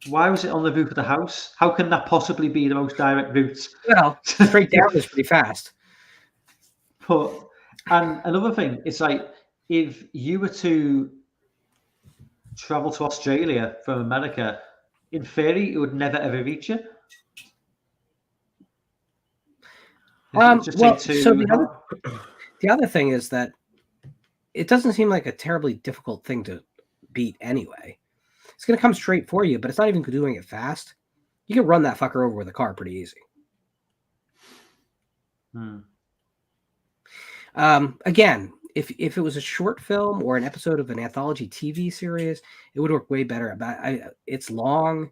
Why was it on the roof of the house? How can that possibly be the most direct route? Well, straight down is pretty fast. And another thing, it's like if you were to travel to Australia from America, in theory, it would never ever reach you. So the other thing is that it doesn't seem like a terribly difficult thing to beat anyway. It's going to come straight for you, but it's not even doing it fast. You can run that fucker over with a car pretty easy. Again, if it was a short film or an episode of an anthology TV series, it would work way better. It's long.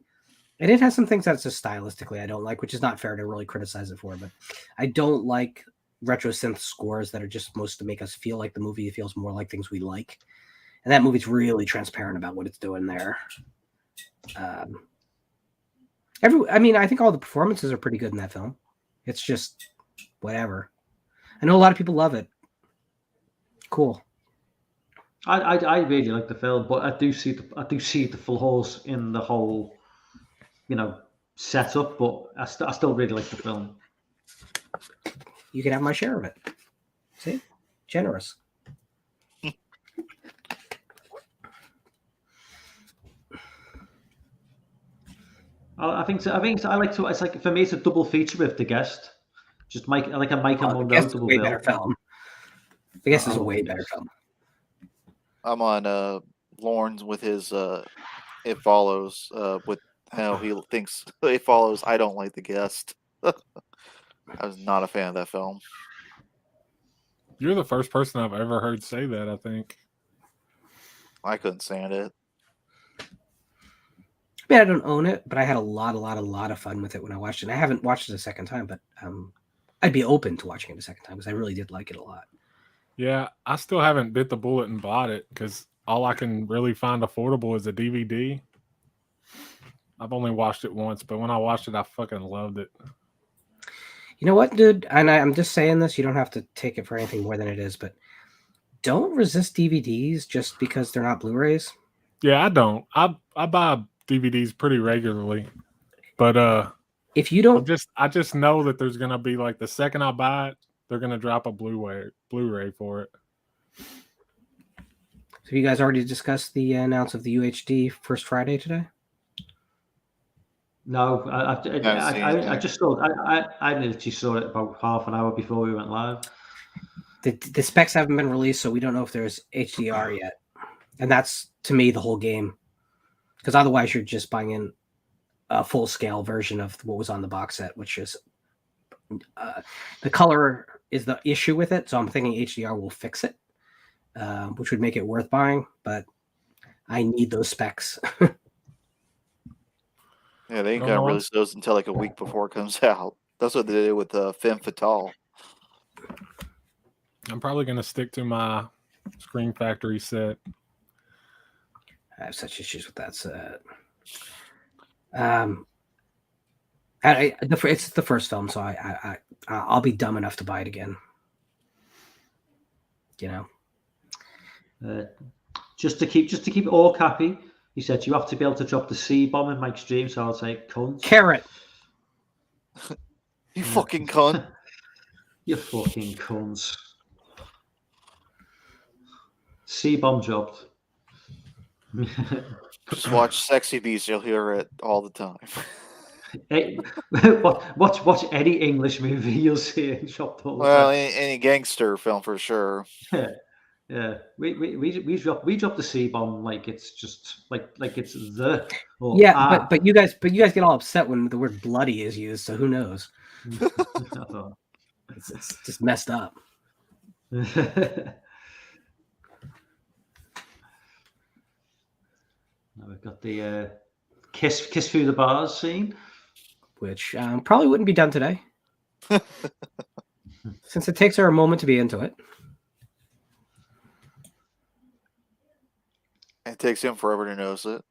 And it has some things that's just stylistically I don't like, which is not fair to really criticize it for. But I don't like retro synth scores that are just supposed to make us feel like the movie feels more like things we like. And that movie's really transparent about what it's doing there. I think all the performances are pretty good in that film. It's just whatever. I know a lot of people love it. Cool. I really like the film, but I do see the flaws in the whole, set up, but I still really like the film. You can have my share of it. See? Generous. I think so. I like to. It's like for me, it's a double feature with The Guest. Just Mike and Monroe double bill. Better film. The Guest is a way better film. I'm on Lorne's with his It Follows with how he thinks It Follows. I don't like The Guest. I was not a fan of that film. You're the first person I've ever heard say that, I think. I couldn't stand it. I mean, I don't own it, but I had a lot of fun with it when I watched it. And I haven't watched it a second time, but I'd be open to watching it a second time because I really did like it a lot. Yeah, I still haven't bit the bullet and bought it because all I can really find affordable is a DVD. I've only watched it once, but when I watched it, I fucking loved it. You know what, dude? And I'm just saying this. You don't have to take it for anything more than it is, but don't resist DVDs just because they're not Blu-rays. Yeah, I don't. I buy DVDs pretty regularly, but if you don't, I just know that there's gonna be like the second I buy it, they're gonna drop a Blu-ray for it. So you guys already discussed the announce of the UHD First Friday today? No, I just saw. I literally saw it about half an hour before we went live. The specs haven't been released, so we don't know if there's HDR yet, and that's to me the whole game. Because otherwise, you're just buying in a full-scale version of what was on the box set, which is the color is the issue with it. So I'm thinking HDR will fix it. which would make it worth buying, but I need those specs. Yeah, they ain't gonna release those until like a week before it comes out. That's what they did with Femme Fatale. I'm probably gonna stick to my Scream Factory set. I have such issues with that set. It's the first film, so I'll be dumb enough to buy it again. You know, just to keep it all happy. He said you have to be able to drop the C bomb in Mike's dream, so I'll say cunt. Carrot. You fucking cunt. You fucking cunts. C bomb dropped. Just watch Sexy Beast, you'll hear it all the time. Watch any English movie, you'll see it dropped all the Well, time. any gangster film for sure. Yeah. We drop the C bomb like it's just like it's the but you guys get all upset when the word bloody is used, so who knows? It's just messed up. Now we've got the kiss through the bars scene, which probably wouldn't be done today, since it takes her a moment to be into it. It takes him forever to notice it.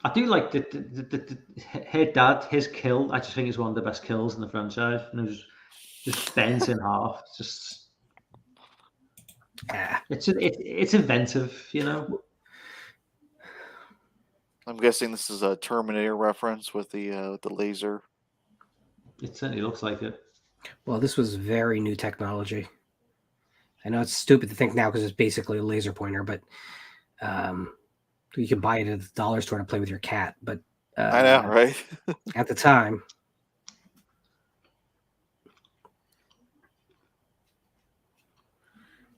I do like her dad, his kill. I just think is one of the best kills in the franchise. And it was just bent in half. It's just. It's inventive, you know. I'm guessing this is a Terminator reference with the laser. It certainly looks like it. Well, this was very new technology. I know it's stupid to think now because it's basically a laser pointer, but you can buy it at the dollar store to play with your cat. But I know, right? At the time.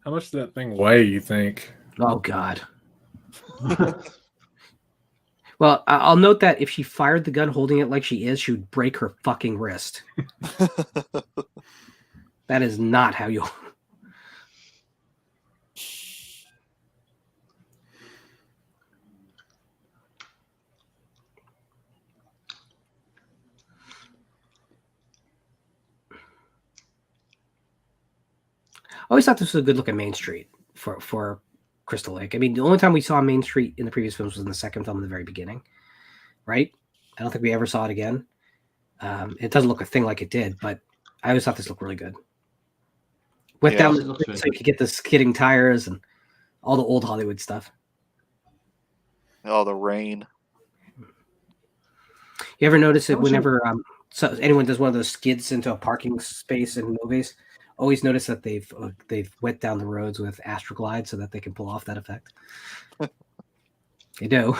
How much does that thing weigh, you think? Oh, God. Well, I'll note that if she fired the gun holding it like she is, she would break her fucking wrist. That is not how you... I always thought this was a good look at Main Street for Crystal Lake. I mean, the only time we saw Main Street in the previous films was in the second film in the very beginning, right? I don't think we ever saw it again. It doesn't look a thing like it did, but I always thought this looked really good. Went down the street so you could get the skidding tires and all the old Hollywood stuff. Oh, the rain. You ever notice it whenever so anyone does one of those skids into a parking space in movies? Always notice that they've wet down the roads with Astroglide so that they can pull off that effect. They do.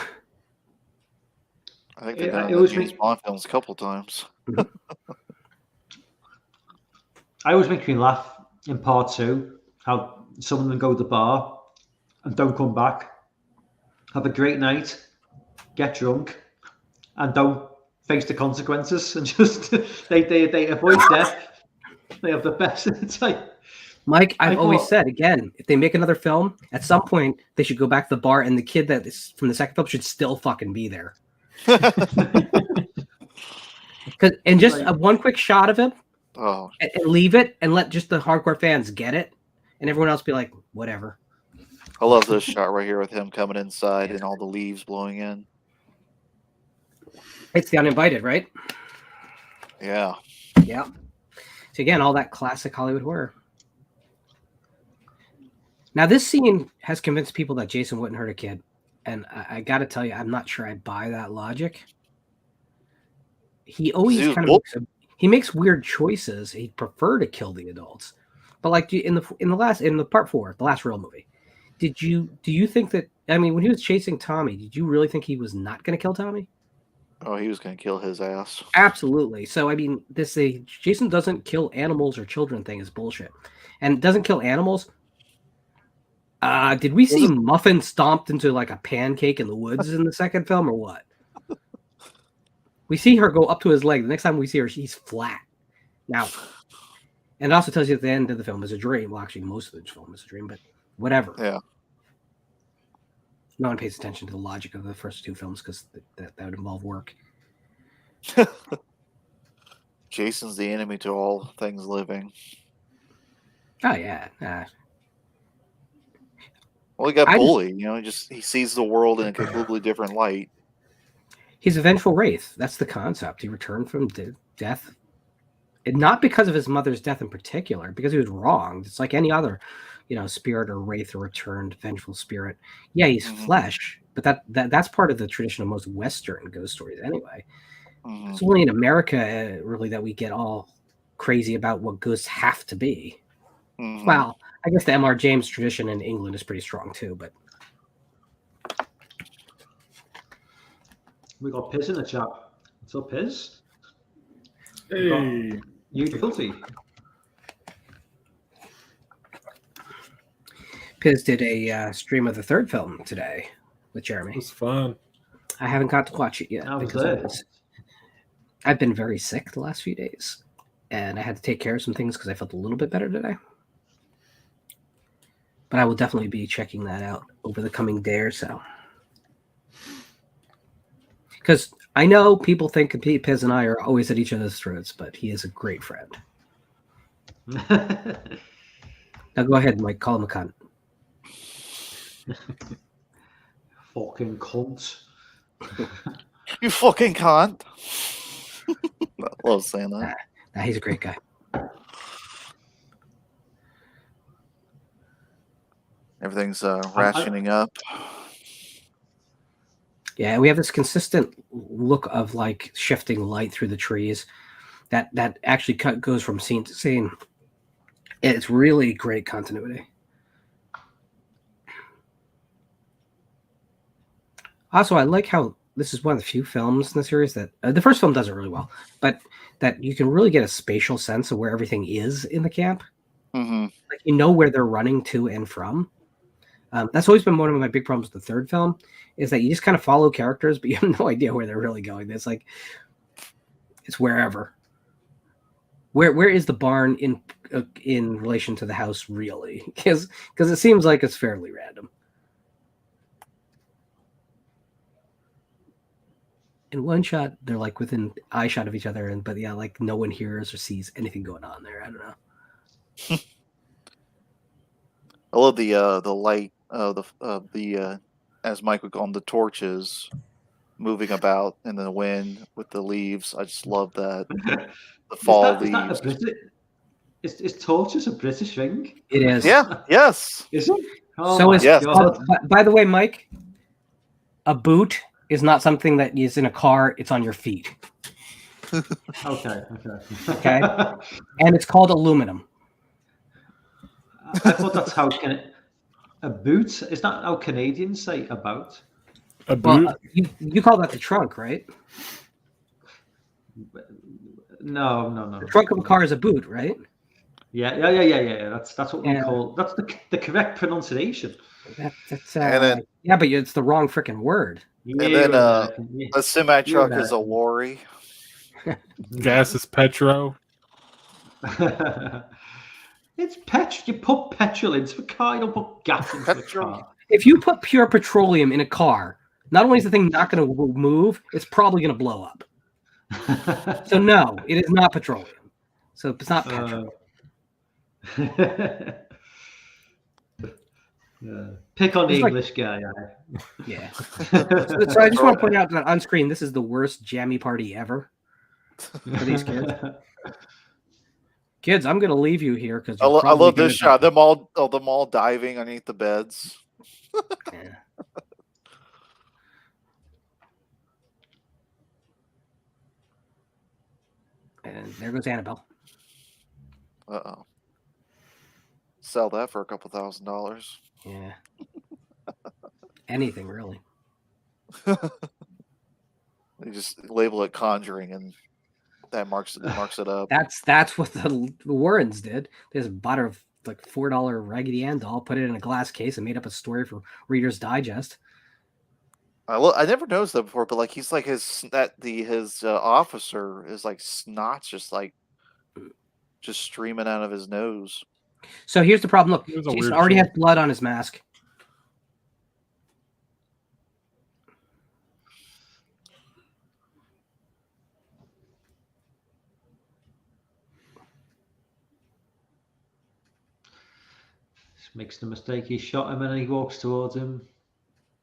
I think they've done it in James Bond films a couple times. I always make me laugh in part 2 how some of them go to the bar and don't come back, have a great night, get drunk, and don't face the consequences, and just they avoid death. They have the best. It's like, Mike, I've always said, again, if they make another film, at some point they should go back to the bar and the kid that is from the second film should still fucking be there. And just one quick shot of him and leave it and let just the hardcore fans get it and everyone else be like, whatever. I love this shot right here with him coming inside and all the leaves blowing in. It's the uninvited, right? Yeah. Yeah. So again, all that classic Hollywood horror. Now, this scene has convinced people that Jason wouldn't hurt a kid. And I got to tell you, I'm not sure I buy that logic. He always he makes weird choices. He'd prefer to kill the adults. But like in the part 4, the last real movie, do you think that, I mean, when he was chasing Tommy, did you really think he was not going to kill Tommy? Oh, he was going to kill his ass. Absolutely. So, I mean, Jason doesn't kill animals or children thing is bullshit. And doesn't kill animals. Did we see Muffin stomped into like a pancake in the woods in the second film or what? We see her go up to his leg. The next time we see her, she's flat. Now, And it also tells you at the end of the film is a dream. Well, actually, most of the film is a dream, but whatever. Yeah. No one pays attention to the logic of the first two films because that would involve work. Jason's the enemy to all things living. Oh yeah. Well, he got bullied. He sees the world in a completely different light. He's a vengeful wraith. That's the concept. He returned from death, and not because of his mother's death in particular, because he was wronged. It's like any other, spirit or wraith or returned vengeful spirit. Yeah, he's flesh, but that's part of the tradition of most Western ghost stories anyway. Mm-hmm. It's only in America, really, that we get all crazy about what ghosts have to be. Mm-hmm. Well, I guess the M.R. James tradition in England is pretty strong too, but we got Piz in the chat. What's up, Piz? Hey, you filthy. Piz did a stream of the third film today with Jeremy. It was fun. I haven't got to watch it yet because I've been very sick the last few days, and I had to take care of some things because I felt a little bit better today. But I will definitely be checking that out over the coming day or so. Because I know people think Piz and I are always at each other's throats, but he is a great friend. Now go ahead, Mike. Call him a cunt. Fucking cunt. You fucking cunt. I love saying that. Nah, he's a great guy. Everything's rationing up. Yeah, we have this consistent look of like shifting light through the trees that actually goes from scene to scene. It's really great continuity. Also, I like how this is one of the few films in the series that the first film does it really well, but that you can really get a spatial sense of where everything is in the camp. Mm-hmm. Like where they're running to and from. That's always been one of my big problems with the third film, is that you just kind of follow characters, but you have no idea where they're really going. It's like it's wherever. Where is the barn in relation to the house really? Because it seems like it's fairly random. In one shot, they're like within eye shot of each other, but yeah, like no one hears or sees anything going on there. I don't know. I love the light, the as Mike would call them, the torches moving about in the wind with the leaves. I just love that. The fall leaves. Is torches a British thing? It is. Yeah. Yes. Is it? Oh so is. Yes. By the way, Mike, a boot is not something that is in a car. It's on your feet. Okay. And it's called aluminum. I thought that's how a boot. Is that how Canadians say about? A boot? Well, you call that the trunk, right? No. The trunk of a car is a boot, right? Yeah. That's what we call. That's the correct pronunciation. That's yeah, but it's the wrong freaking word. And then a semi truck is a lorry. Gas is petro. It's petrol. You put petrol into a car. You don't put gas into a car. If you put pure petroleum in a car, not only is the thing not going to move, it's probably going to blow up. So no, it is not petroleum. So it's not petrol. Pick on the English guy. Yeah. So I just want to point out that on screen, this is the worst jammy party ever for these kids. Kids, I'm going to leave you here because I love this shot. Them all diving underneath the beds. Yeah. And there goes Annabelle. Uh-oh. Sell that for a couple $1,000. Yeah. Anything really. They just label it Conjuring, and that marks it up. That's what the Warrens did. They just bought a like $4 Raggedy Ann doll, put it in a glass case, and made up a story for Reader's Digest. I never noticed that before, but like he's like his officer is like snot's just like just streaming out of his nose. So here's the problem. Look, It was a Jason weird already choice. has blood on his mask. Makes the mistake. He shot him and then he walks towards him.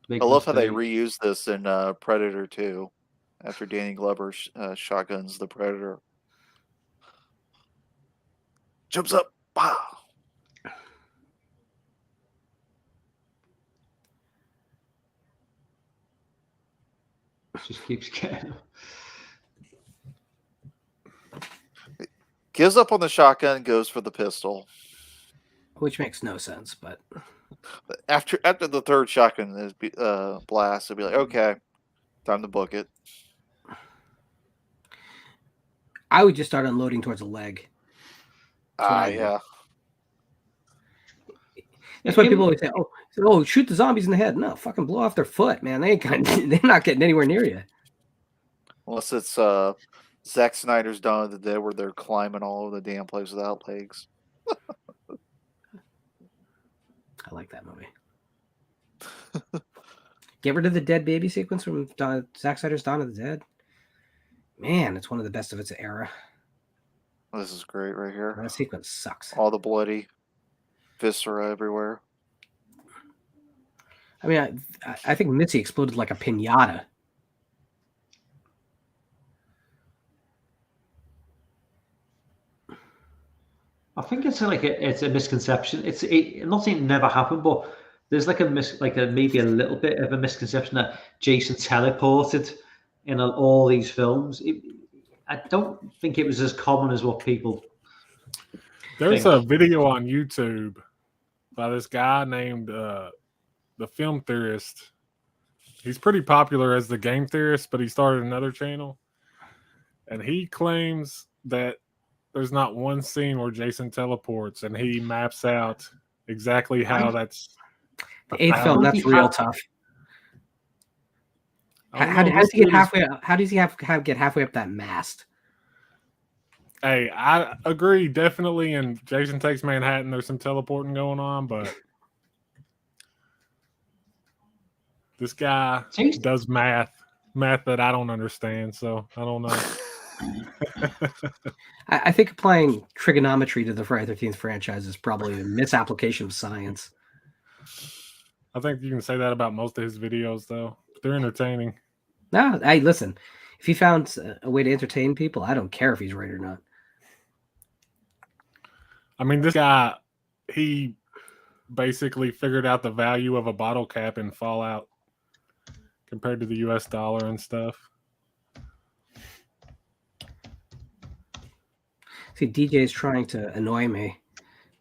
I love how they reused this in Predator 2 after Danny Glover shotguns the Predator. Jumps up. Wow. Just keeps getting. Gives up on the shotgun, goes for the pistol. Which makes no sense, but After the third shotgun is blast, it'll be like, okay, time to book it. I would just start unloading towards a leg. Yeah. That's why people always say, "Oh, shoot the zombies in the head." No, fucking blow off their foot, man. They're not getting anywhere near you. Unless it's Zack Snyder's Dawn of the Dead, where they're climbing all over the damn place without legs. I like that movie. Get rid of the dead baby sequence from Zack Snyder's Dawn of the Dead. Man, it's one of the best of its era. This is great right here. That sequence sucks. All the bloody viscera everywhere. I mean, I think Mitzi exploded like a piñata. I think it's a misconception. I'm not saying it never happened, but there's maybe a little bit of a misconception that Jason teleported in all these films. I don't think it was as common as what people. There's a video on YouTube by this guy named the Film Theorist. He's pretty popular as the Game Theorist, but he started another channel, and he claims that there's not one scene where Jason teleports, and he maps out exactly how that's. The eighth film, that's real tough. How does he get halfway? How does he get halfway up that mast? Hey, I agree definitely. In Jason Takes Manhattan, there's some teleporting going on, but this guy does math that I don't understand, so I don't know. I think applying trigonometry to the Friday the 13th franchise is probably a misapplication of science. I think you can say that about most of his videos, though. They're entertaining. No, hey, listen. If he found a way to entertain people, I don't care if he's right or not. I mean, this guy, he basically figured out the value of a bottle cap in Fallout compared to the US dollar and stuff. See, DJ is trying to annoy me,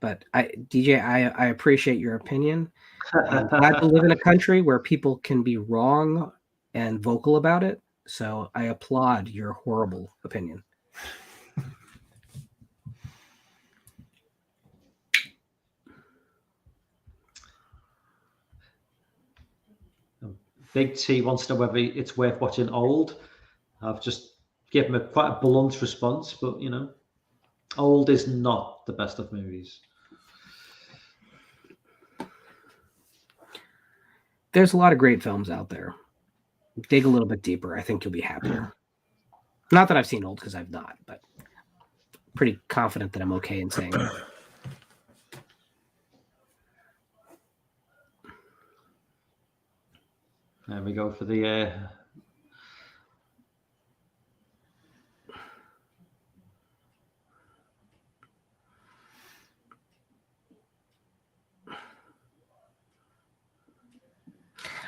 but DJ, I appreciate your opinion. I'm glad to live in a country where people can be wrong and vocal about it. So I applaud your horrible opinion. Big T wants to know whether it's worth watching Old. I've just given him quite a blunt response, but Old is not the best of movies. There's a lot of great films out there. Dig a little bit deeper. I think you'll be happier. Not that I've seen Old, because I've not, but pretty confident that I'm okay in saying that. There we go for the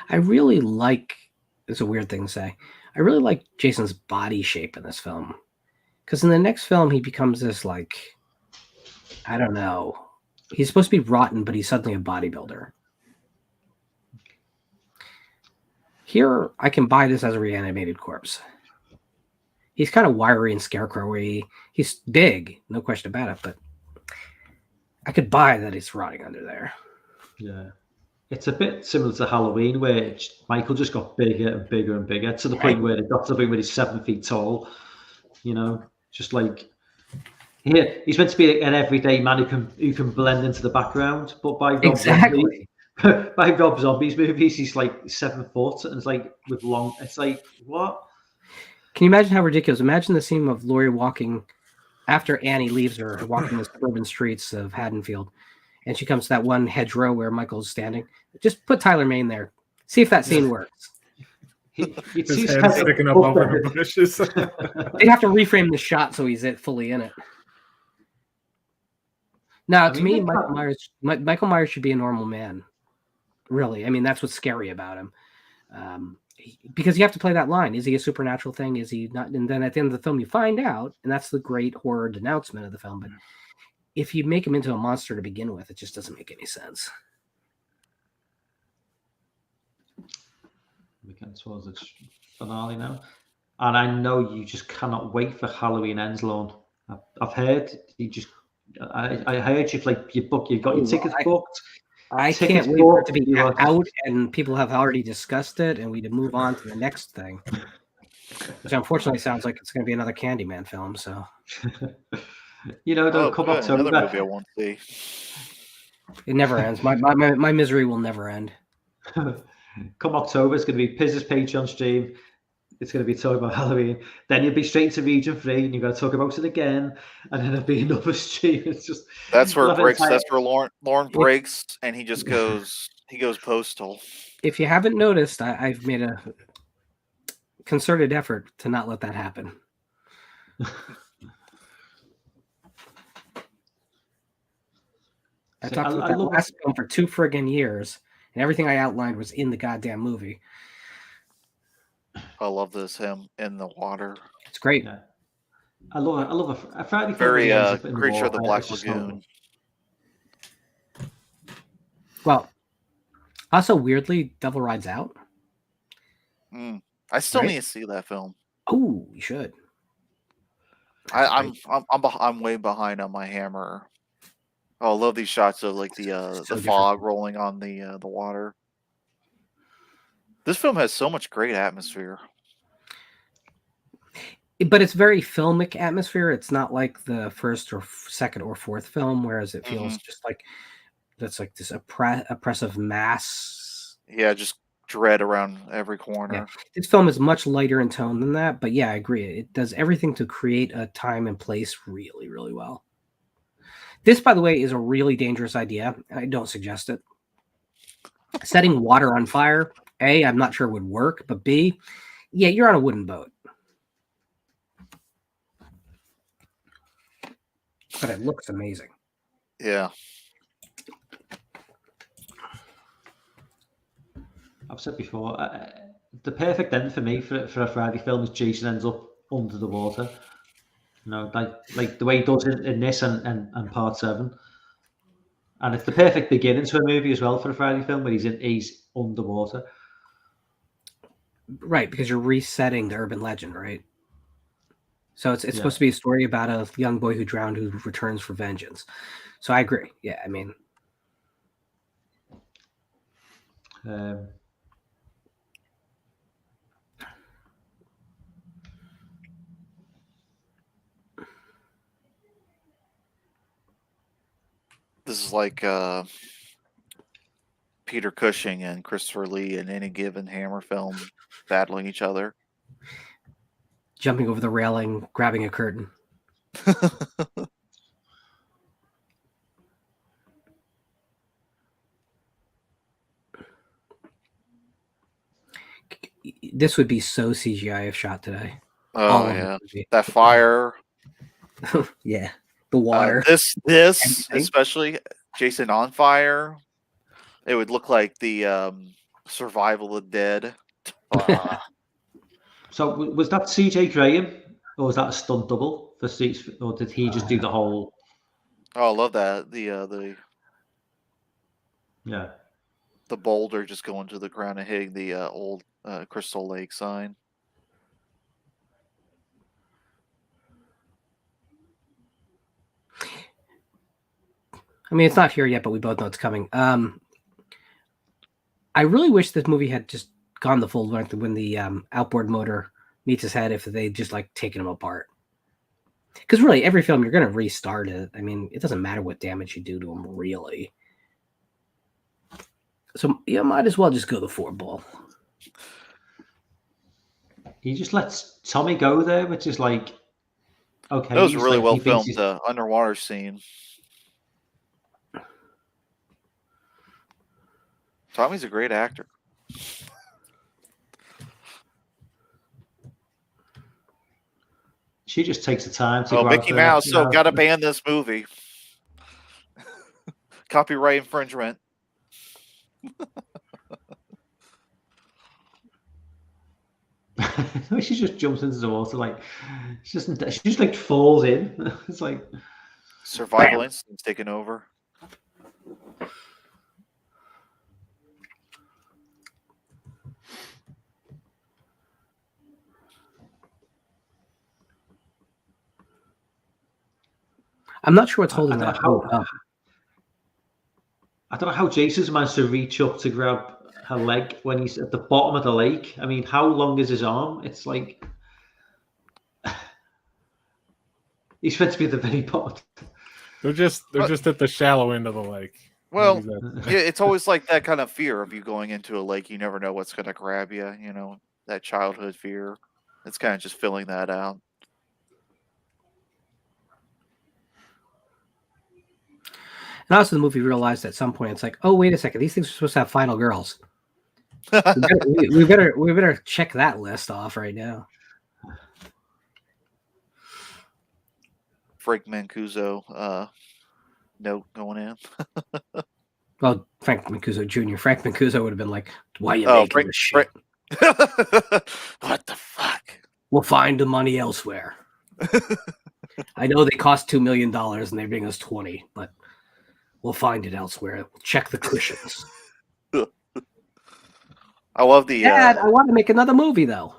I really like, it's a weird thing to say, I really like Jason's body shape in this film. Because in the next film, he becomes this, I don't know. He's supposed to be rotten, but he's suddenly a bodybuilder. Here, I can buy this as a reanimated corpse. He's kind of wiry and scarecrowy. He's big, no question about it, but I could buy that he's rotting under there. Yeah. It's a bit similar to Halloween, where Michael just got bigger and bigger and bigger to the point where it got to the point where he's 7 feet tall. Just like Yeah, he's meant to be an everyday man who can blend into the background, but by Rob Exactly. by Rob Zombie's movies, he's like 7 foot and it's like with long. It's like what? Can you imagine how ridiculous? Imagine the scene of Laurie walking after Annie leaves her, walking the suburban streets of Haddonfield, and she comes to that one hedgerow where Michael's standing. Just put Tyler Mane there. See if that scene works. His head sticking up over the bushes. They'd have to reframe the shot so he's fully in it. Now, to me, Michael Myers should be a normal man. Really, I mean, that's what's scary about him, because you have to play that line: is he a supernatural thing? Is he not? And then at the end of the film, you find out, and that's the great horror denouncement of the film. But if you make him into a monster to begin with, it just doesn't make any sense. We get towards its finale now, and I know you just cannot wait for Halloween Ends, Lorne. I've heard you just. I heard you've got your tickets booked. I can't wait for it to be out, and people have already discussed it, and we to move on to the next thing. Which unfortunately sounds like it's going to be another Candyman film. So, they'll come October. Another movie I want to see. It never ends. My misery will never end. Come October, it's going to be Piz's Patreon stream. It's going to be talking about Halloween. Then you'll be straight to Region 3 and you've got to talk about it again. And then it'll be another stream. It's just that's where it breaks. That's where Lorne breaks and he just goes postal. If you haven't noticed, I've made a concerted effort to not let that happen. I talked about that last film for 2 friggin' years, and everything I outlined was in the goddamn movie. I love this, him in the water. It's great. Yeah. I love a Friday film. Very Creature of the Black Lagoon. Well, also weirdly, Devil Rides Out. I still need to see that film. Oh, you should. I'm way behind on my Hammer. Oh, I love these shots of like the fog rolling on the water. This film has so much great atmosphere. But it's very filmic atmosphere. It's not like the first or second or fourth film, whereas it feels just like that's like this oppressive mass. Yeah, just dread around every corner. Yeah. This film is much lighter in tone than that, but yeah, I agree. It does everything to create a time and place really, really well. This, by the way, is a really dangerous idea. I don't suggest it. Setting water on fire, A, I'm not sure would work, but B, yeah, you're on a wooden boat. But it looks amazing. Yeah. I've said before, the perfect end for me for a Friday film is Jason ends up under the water. Like the way he does it in this and Part 7. And it's the perfect beginning to a movie as well for a Friday film where he's underwater. Right, because you're resetting the urban legend, right? So it's supposed to be a story about a young boy who drowned who returns for vengeance. So I agree. Yeah, I mean... This is like Peter Cushing and Christopher Lee in any given Hammer film battling each other. Jumping over the railing, grabbing a curtain. This would be so CGI if shot today. Oh, yeah. That fire. Yeah. The water. This especially Jason on fire. It would look like the Survival of the Dead. So was that CJ Graham or was that a stunt double for Seats, or did he just do the whole? Oh, I love that. The boulder just going to the ground and hitting the old Crystal Lake sign. I mean, it's not here yet, but we both know it's coming. I really wish this movie had just gone the full length when the outboard motor meets his head, if they just like taken him apart. Because really, every film you're going to restart it. I mean, it doesn't matter what damage you do to them, really. So you might as well just go the 4-ball. He just lets Tommy go there, which is like, okay. That was a really well he thinks filmed underwater scene. Tommy's a great actor. She just takes the time to. Oh, go Mickey out there, Mouse! you So know. got to ban this movie. Copyright infringement. She just jumps into the water like she just like falls in. It's like Survival instinct's taking over. I'm not sure what's holding that boat up. I don't know how Jason's managed to reach up to grab her leg when he's at the bottom of the lake. I mean, how long is his arm? It's like he's meant to be at the very bottom. They're just at the shallow end of the lake. Well, yeah, it's always like that kind of fear of you going into a lake. You never know what's going to grab you. You know, that childhood fear. It's kind of just filling that out. And also, the movie realized at some point, it's like, oh, wait a second, these things are supposed to have final girls. we better check that list off right now. Frank Mancuso note going in. Well, Frank Mancuso Jr. Frank Mancuso would have been like, why are you making this shit? What the fuck? We'll find the money elsewhere. I know they cost $2 million and they bring us 20, but we'll find it elsewhere. We'll check the cushions. I love the. Dad, I want to make another movie though.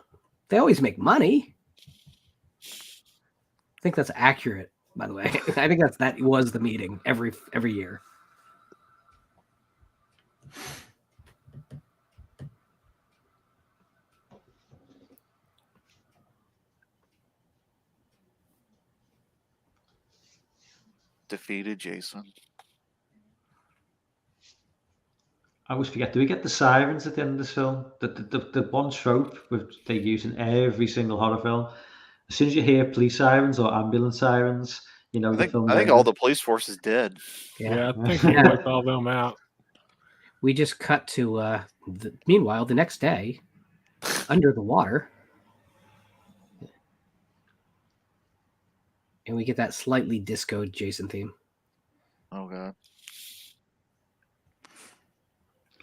They always make money. I think that's accurate, by the way. I think that was the meeting every year. Defeated Jason. I always forget. Do we get the sirens at the end of this film? The one trope they use in every single horror film. As soon as you hear police sirens or ambulance sirens, you know the film. I think all the police force is dead. Yeah, I think we wiped all them out. We just cut to. Meanwhile, the next day, under the water, and we get that slightly discoed Jason theme. Oh god.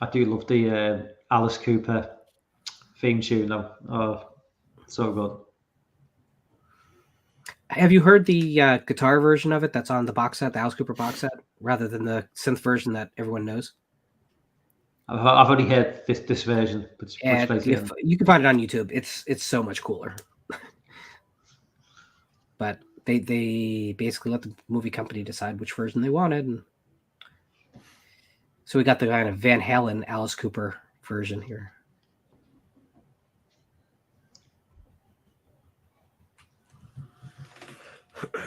I do love the Alice Cooper theme tune though. Oh, so good. Have you heard the guitar version of it that's on the box set, the Alice Cooper box set, rather than the synth version that everyone knows? I've already heard this version. You can find it on YouTube. It's so much cooler. But they basically let the movie company decide which version they wanted, and so we got the kind of Van Halen Alice Cooper version here. I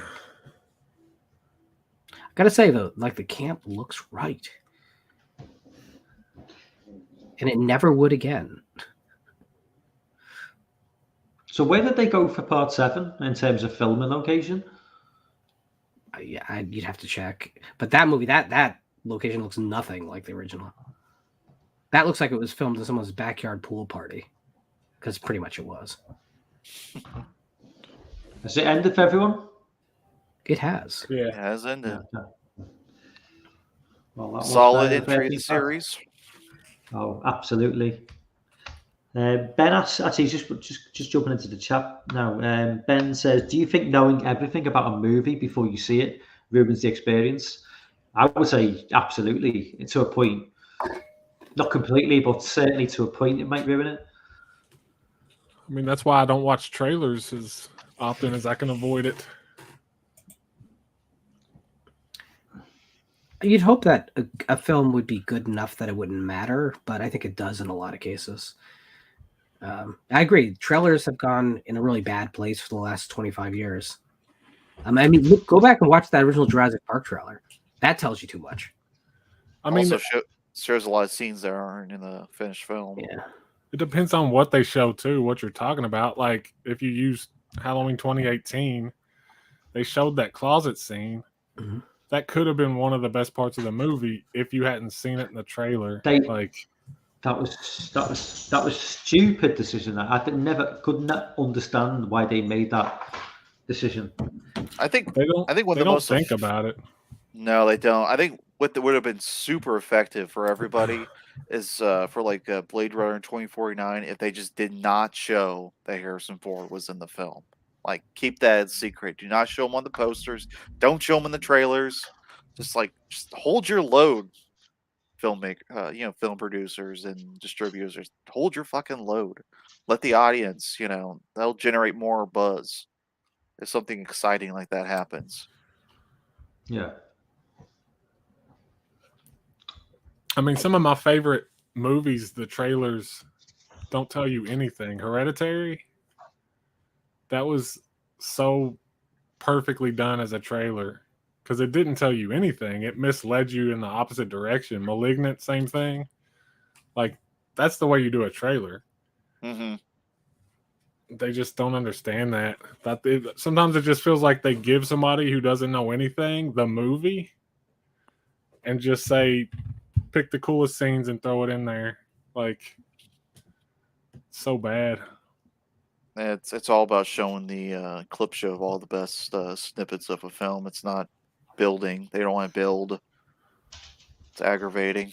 gotta say though, like the camp looks right, and it never would again. So where did they go for part 7 in terms of filming location? Yeah, you'd have to check. But that movie, that location looks nothing like the original. That looks like it was filmed in someone's backyard pool party, because pretty much it was. Has it ended for everyone? It has. Yeah, It has ended. Well, Solid entry to the series. Oh, absolutely. Ben asks, actually, just jumping into the chat now. Ben says, "Do you think knowing everything about a movie before you see it ruins the experience?" I would say absolutely, to a point. Not completely, but certainly to a point, it might ruin it. I mean, that's why I don't watch trailers as often as I can avoid it. You'd hope that a film would be good enough that it wouldn't matter, but I think it does in a lot of cases. I agree. Trailers have gone in a really bad place for the last 25 years. I mean, look, go back and watch that original Jurassic Park trailer. That tells you too much. I mean, also shows a lot of scenes that aren't in the finished film. Yeah. it depends on what they show too, what you're talking about. Like if you use Halloween 2018, they showed that closet scene. Mhm. That could have been one of the best parts of the movie if you hadn't seen it in the trailer. That was stupid decision. I could not understand why they made that decision. I think they don't think about it. No, they don't. I think what would have been super effective for everybody is for like Blade Runner 2049 if they just did not show that Harrison Ford was in the film. Like, keep that secret. Do not show him on the posters. Don't show him in the trailers. Just hold your load, film producers and distributors. Hold your fucking load. Let the audience, they'll generate more buzz if something exciting like that happens. Yeah. I mean, some of my favorite movies, the trailers don't tell you anything. Hereditary, that was so perfectly done as a trailer because it didn't tell you anything. It misled you in the opposite direction. Malignant, same thing. Like, that's the way you do a trailer. Mm-hmm. They just don't understand that. Sometimes it just feels like they give somebody who doesn't know anything the movie and just say, pick the coolest scenes and throw it in there. Like, so bad. It's all about showing the clip show of all the best snippets of a film. It's not building. They don't want to build. It's aggravating.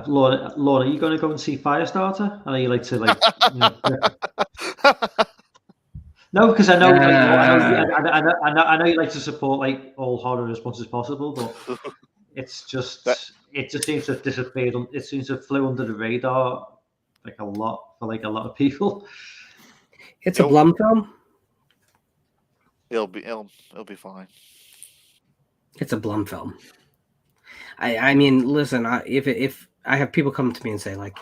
Lorne, are you going to go and see Firestarter? I know you like to No, because I know, I know you like to support like all horror as much as possible, but it's just it just seems to have disappeared. It seems to have flew under the radar like a lot of people. It's a Blum film. It'll be fine. It's a Blum film. I mean, listen, if I have people come to me and say like,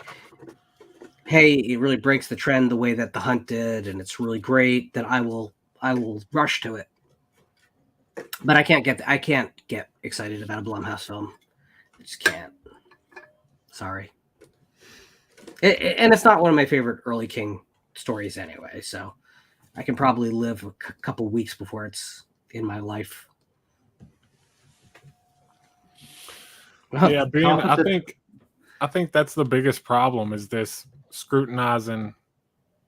hey, it really breaks the trend the way that The Hunt did, and it's really great, then I will rush to it. But I can't get excited about a Blumhouse film. I just can't. Sorry. And it's not one of my favorite early King stories anyway, so I can probably live a couple weeks before it's in my life. Yeah, I think that's the biggest problem is this scrutinizing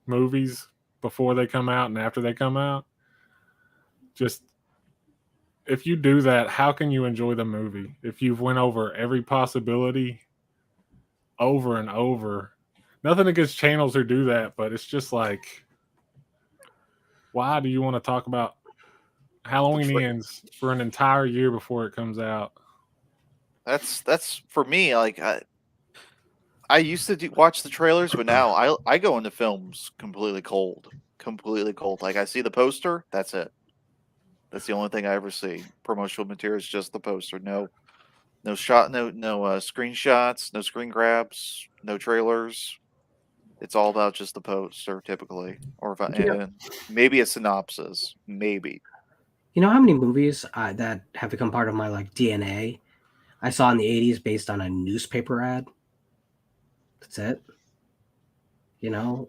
movies before they come out and after they come out. Just if you do that, how can you enjoy the movie if you've went over every possibility over and over? Nothing against channels who do that, but it's just like, why do you want to talk about Halloween ends for an entire year before it comes out? That's for me. Like I used to watch the trailers, but now I go into films completely cold. Like I see the poster, that's it. That's the only thing I ever see. Promotional material is just the poster. No screenshots, no screen grabs, no trailers. It's all about just the poster, typically, or maybe a synopsis. Maybe. You know how many movies that have become part of my like DNA I saw in the 80s based on a newspaper ad? That's it. You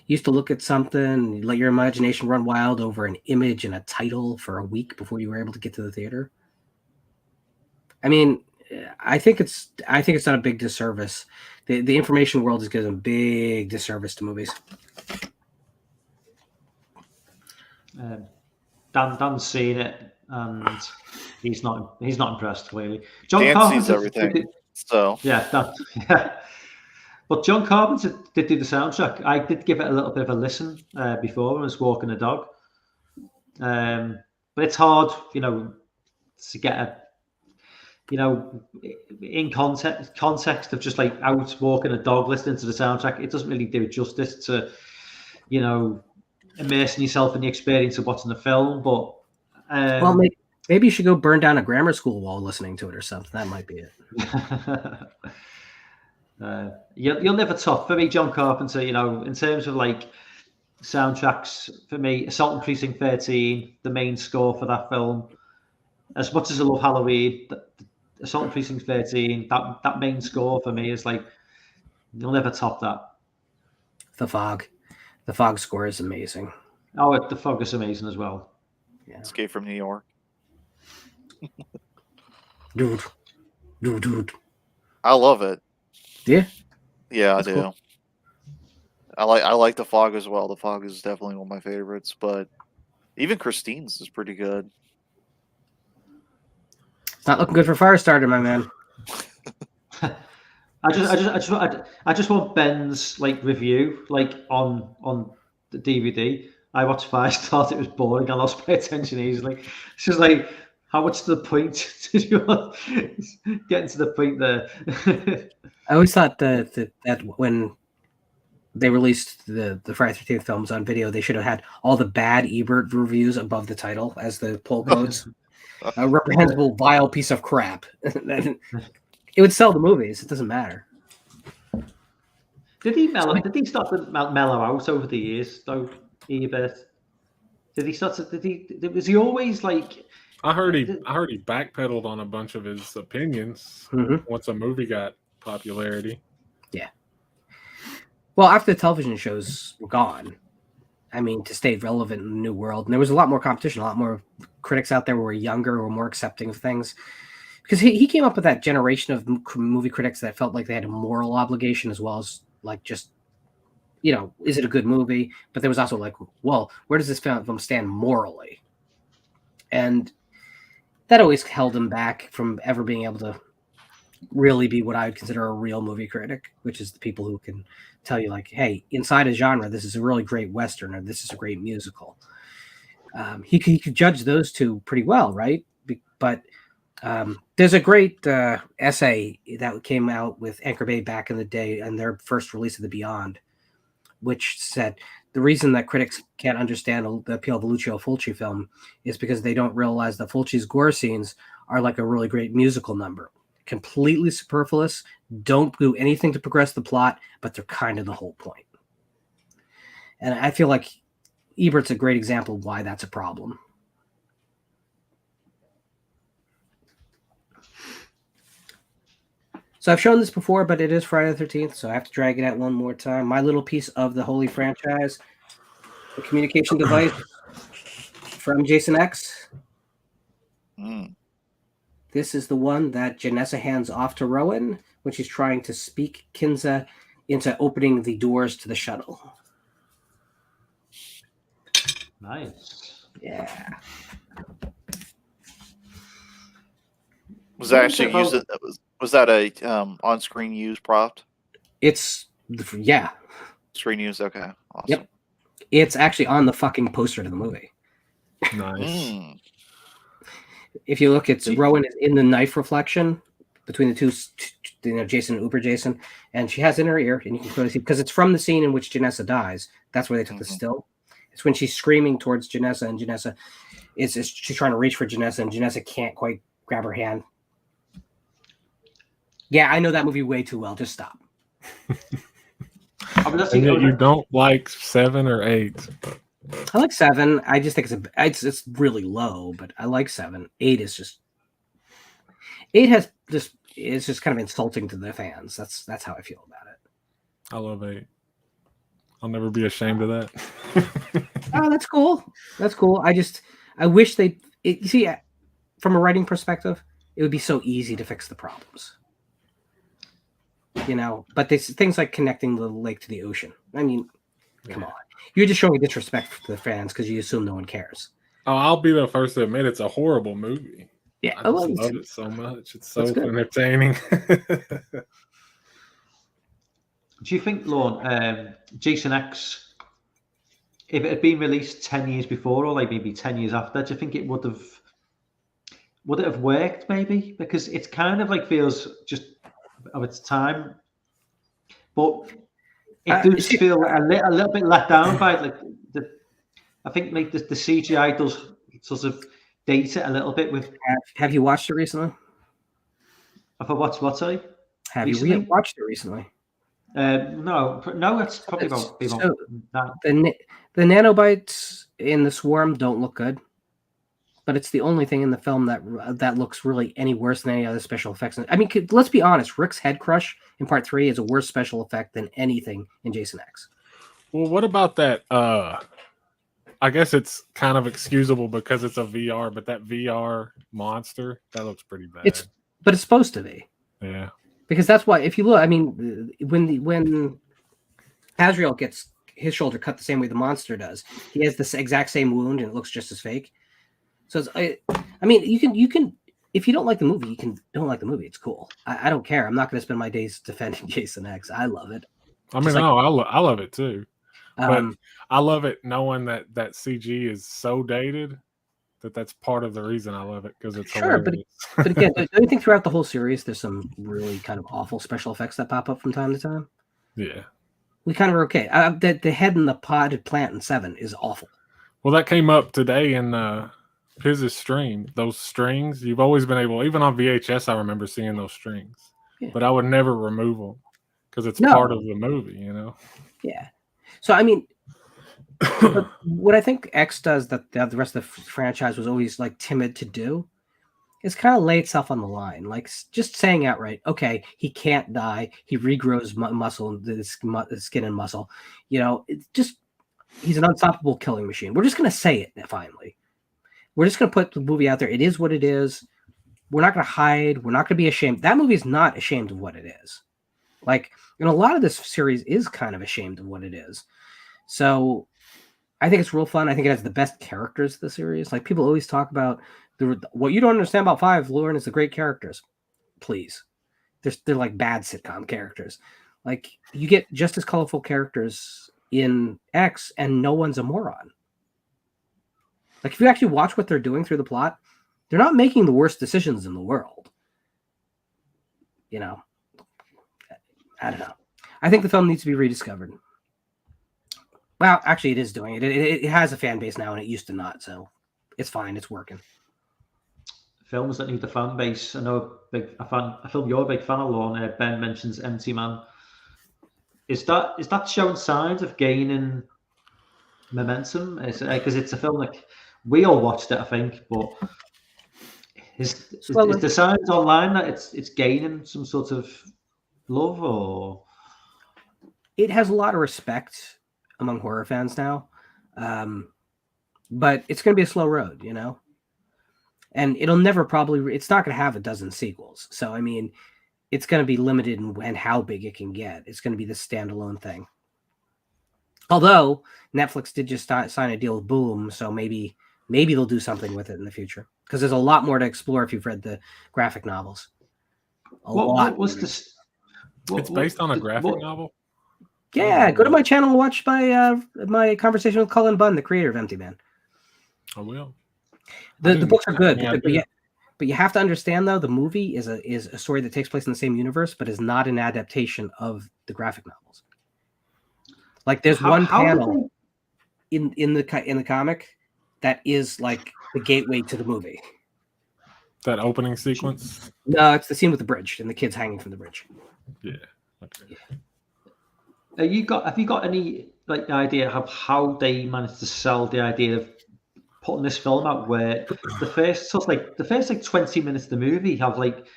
used to look at something, let your imagination run wild over an image and a title for a week before you were able to get to the theater. I mean, I think it's done a big disservice. The information world is getting a big disservice to movies. Dan's seen it, and he's not impressed. Clearly, Dan sees everything. But John Carpenter did do the soundtrack. I did give it a little bit of a listen before I was walking a dog. But it's hard, to get in context of just like out walking a dog, listening to the soundtrack. It doesn't really do it justice to, immersing yourself in the experience of watching the film. But well, maybe you should go burn down a grammar school while listening to it or something. That might be it. You'll never top for me, John Carpenter. In terms of like soundtracks for me. Assault on Precinct 13, the main score for that film. As much as I love Halloween, Assault on Precinct 13, that main score for me is like, you'll never top that. The Fog score is amazing. Oh, The Fog is amazing as well. Yeah. Escape from New York. Dude. I love it. Yeah. Yeah, That's I do. cool. I like The Fog as well. The Fog is definitely one of my favorites, but even Christine's is pretty good. It's not looking good for Firestarter, my man. I just want Ben's like review like on the DVD. I watched 5 stars. It was boring. I lost my attention easily. It's just like, how much to the point did you want? Getting to the point there. I always thought that when they released the Friday the 13th films on video, they should have had all the bad Ebert reviews above the title as the pull codes. A reprehensible, vile piece of crap. It would sell the movies. It doesn't matter. Did he start to mellow out over the years though, Ebert? Did he start to? Was he always like? I heard he backpedaled on a bunch of his opinions once a movie got popularity. Yeah. Well, after the television shows were gone, I mean, to stay relevant in the new world, and there was a lot more competition, a lot more critics out there who were younger, who were more accepting of things. Because he came up with that generation of movie critics that felt like they had a moral obligation as well as like just, is it a good movie? But there was also like, well, where does this film stand morally? And that always held him back from ever being able to really be what I would consider a real movie critic, which is the people who can tell you like, hey, inside a genre, this is a really great Western or this is a great musical. He could judge those two pretty well, right? But there's a great essay that came out with Anchor Bay back in the day and their first release of The Beyond, which said the reason that critics can't understand the appeal of a Lucio Fulci film is because they don't realize that Fulci's gore scenes are like a really great musical number. Completely superfluous, don't do anything to progress the plot, but they're kind of the whole point. And I feel like Ebert's a great example of why that's a problem. So I've shown this before, but it is Friday the 13th, so I have to drag it out one more time. My little piece of the holy franchise, the communication device from Jason X. This is the one that Janessa hands off to Rowan when she's trying to speak Kinza into opening the doors to the shuttle. Nice. Yeah. Was that actually used? Was that a on-screen use prop? It's Screen use. Okay. Awesome. Yep. It's actually on the fucking poster to the movie. Nice. If you look, it's Rowan is in the knife reflection between the two, Jason and Uber Jason, and she has in her ear, and you can clearly see because it's from the scene in which Janessa dies. That's where they took the still. It's when she's screaming towards Janessa, and Janessa she's trying to reach for Janessa, and Janessa can't quite grab her hand. Yeah, I know that movie way too well. Just stop. And yet you don't like 7 or 8. I like 7. I just think it's really low, but I like 7. 8 is just 8 it's just kind of insulting to the fans. That's how I feel about it. I love 8. I'll never be ashamed of that. Oh, that's cool. That's cool. I wish you see, from a writing perspective, it would be so easy to fix the problems. But there's things like connecting the lake to the ocean. I mean, come on. You're just showing disrespect to the fans because you assume no one cares. Oh, I'll be the first to admit it's a horrible movie. Yeah, I love it so much. It's so entertaining. Do you think, Lorne, Jason X, if it had been released 10 years before or like maybe 10 years after, do you think it would it have worked maybe? Because it kind of like feels just of its time, but it does feel a little bit let down by like I think like the CGI does sort of date it a little bit with. Have you watched it recently? Have I watched what? Sorry. Have you watched it recently? No, that's probably about So that. the nanobites in the swarm don't look good, but it's the only thing in the film that looks really any worse than any other special effects. I mean, let's be honest. Rick's head crush in part 3 is a worse special effect than anything in Jason X. Well, what about that? I guess it's kind of excusable because it's a VR, but that VR monster, that looks pretty bad. But it's supposed to be. Yeah. Because that's why, if you look, I mean, when Azrael gets his shoulder cut the same way the monster does, he has the exact same wound and it looks just as fake. So I mean, you can if you don't like the movie, you can don't like the movie. It's cool. I don't care. I'm not going to spend my days defending Jason X. I love it. I mean, I love it too. But I love it knowing that CG is so dated that's part of the reason I love it, because it's sure. But again, don't you think throughout the whole series there's some really kind of awful special effects that pop up from time to time? Yeah, we kind of are okay. The head in the potted plant in 7 is awful. Well, that came up today in his stream. Those strings, you've always been able, even on VHS, I remember seeing those strings, but I would never remove them because it's part of the movie, you know? Yeah. So, I mean, what I think X does that the rest of the franchise was always like timid to do is kind of lay itself on the line. Like just saying outright, okay, he can't die. He regrows muscle, skin and muscle. You know, it's just, he's an unstoppable killing machine. We're just going to say it finally. We're just going to put the movie out there. It is what it is. We're not going to hide. We're not going to be ashamed. That movie is not ashamed of what it is. Like, and a lot of this series is kind of ashamed of what it is. So I think it's real fun. I think it has the best characters of the series. Like, people always talk about what you don't understand about 5, Lorne, is the great characters. Please. They're like bad sitcom characters. Like, you get just as colorful characters in X and no one's a moron. Like, if you actually watch what they're doing through the plot, they're not making the worst decisions in the world. You know, I don't know. I think the film needs to be rediscovered. Well, actually, it is doing it. It has a fan base now, and it used to not. So it's fine. It's working. Films that need the fan base. I know a film you're a big fan of, Lorne. Ben mentions Empty Man. Is that showing signs of gaining momentum? Because it's a film like we all watched it, I think, but is the signs online that it's gaining some sort of love, or it has a lot of respect among horror fans now, but it's going to be a slow road, you know, and it'll never it's not going to have a dozen sequels. So I mean, it's going to be limited in how big it can get. It's going to be this standalone thing. Although Netflix did just sign a deal with Boom, so maybe they'll do something with it in the future, because there's a lot more to explore if you've read the graphic novels. What was this? It's based on a graphic novel? Yeah, go to my channel and watch my conversation with Cullen Bunn, the creator of Empty Man. I will. The books are good, but you have to understand, though, the movie is a story that takes place in the same universe, but is not an adaptation of the graphic novels. Like, there's one panel in the comic that is like the gateway to the movie. That opening sequence? No, it's the scene with the bridge and the kids hanging from the bridge. Yeah. Okay. Have you got any like idea of how they managed to sell the idea of putting this film out, where the first 20 minutes of the movie have, like,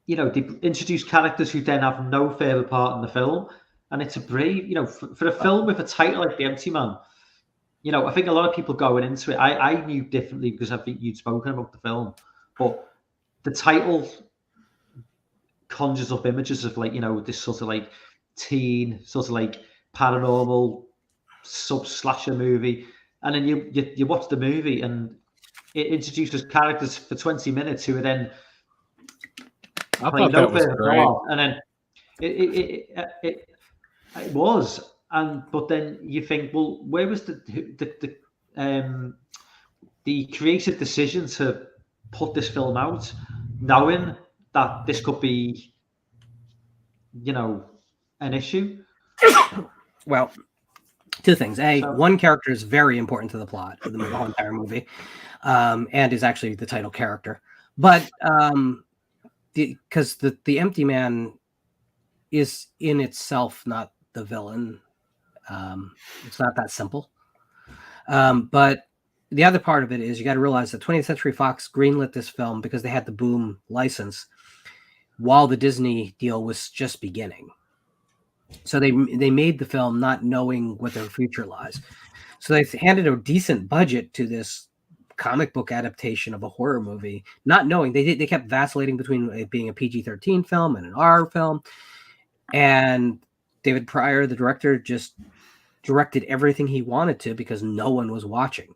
you know, they introduce characters who then have no further part in the film, and it's a brave, you know, for a film with a title like The Empty Man. You know, I think a lot of people going into it, I knew differently because I think you'd spoken about the film, but the title conjures up images of, like, you know, this sort of like teen, sort of like paranormal slasher movie, and then you watch the movie and it introduces characters for 20 minutes who are then I thought that was great. And then it was, but then you think, well, where was the creative decision to put this film out, knowing that this could be, you know, an issue? Well, two things. One character is very important to the plot of the whole entire movie, and is actually the title character. But because the Empty Man is in itself not the villain. It's not that simple. But the other part of it is you got to realize that 20th Century Fox greenlit this film because they had the Boom license while the Disney deal was just beginning. So they made the film not knowing what their future lies. So they handed a decent budget to this comic book adaptation of a horror movie, not knowing they kept vacillating between it being a PG-13 film and an R film. And David Pryor, the director, just directed everything he wanted to because no one was watching.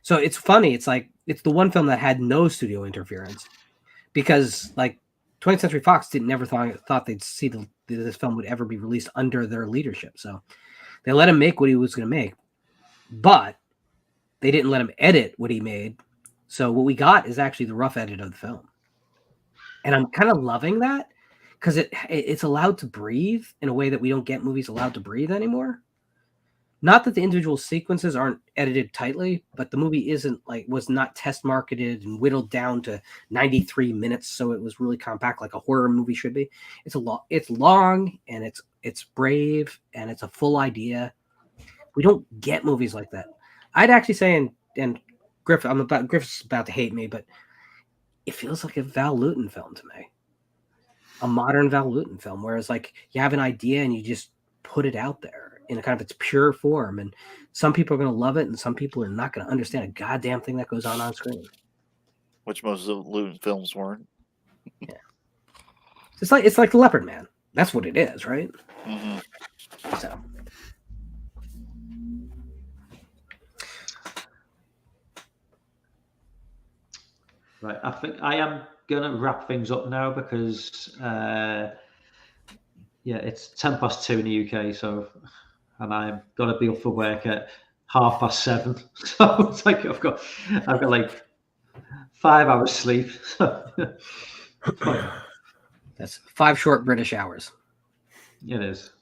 So it's funny. It's like it's the one film that had no studio interference because like 20th Century Fox never thought they'd see this film would ever be released under their leadership. So they let him make what he was going to make, but they didn't let him edit what he made. So what we got is actually the rough edit of the film. And I'm kind of loving that because it's allowed to breathe in a way that we don't get movies allowed to breathe anymore. Not that the individual sequences aren't edited tightly, but the movie was not test marketed and whittled down to 93 minutes. So it was really compact like a horror movie should be. It's long and it's brave and it's a full idea. We don't get movies like that. I'd actually say, and Griff's about to hate me, but it feels like a Val Lewton film to me. A modern Val Lewton film, whereas like you have an idea and you just put it out there in a kind of its pure form, and some people are going to love it, and some people are not going to understand a goddamn thing that goes on screen. Which most of the Lewton films weren't. Yeah, it's like The Leopard Man. That's what it is, right? Mm-hmm. So. Right, I think I am gonna wrap things up now because it's 2:10 in the UK, so and I've got to be up for work at 7:30. So it's like I've got like 5 hours sleep. That's 5 short British hours. It is.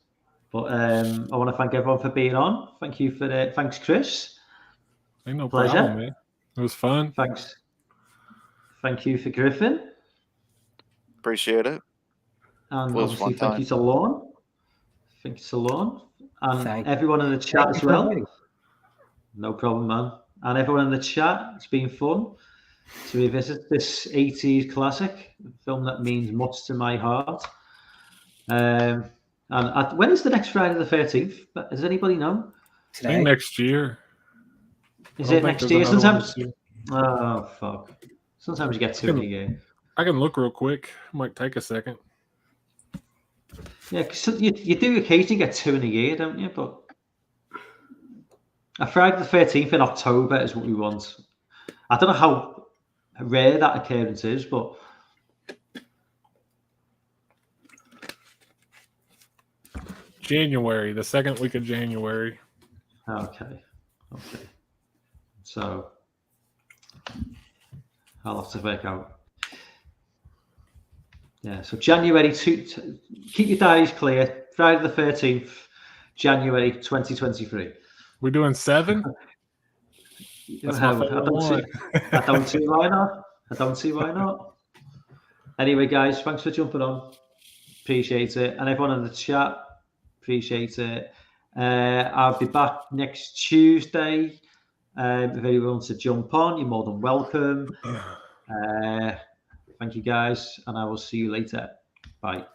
But I want to thank everyone for being on. Thank you for thanks, Chris. Ain't no Pleasure. problem, man. It was fun. Thanks. Thank you for Griffin. Appreciate it. And obviously thank you to Lorne. Thank you to Lorne. And everyone in the chat as well. No problem, man. And everyone in the chat, it's been fun to revisit this 80s classic, a film that means much to my heart. And when is the next Friday the 13th? Does anybody know? I think next year. Is it next year? Sometimes. Oh, fuck. Sometimes you get two in a year. I can look real quick. Might take a second. Yeah, because you do occasionally get 2 in a year, don't you? But a Friday the 13th in October is what we want. I don't know how rare that occurrence is, but January, the second week of January. Okay. So I'll have to work out. Yeah, so January 2, keep your diaries clear. Friday the 13th, January 2023. We're doing 7? I don't see why not. Anyway, guys, thanks for jumping on. Appreciate it. And everyone in the chat, appreciate it. I'll be back next Tuesday. If anyone wants to jump on, you're more than welcome. Thank you, guys, and I will see you later. Bye.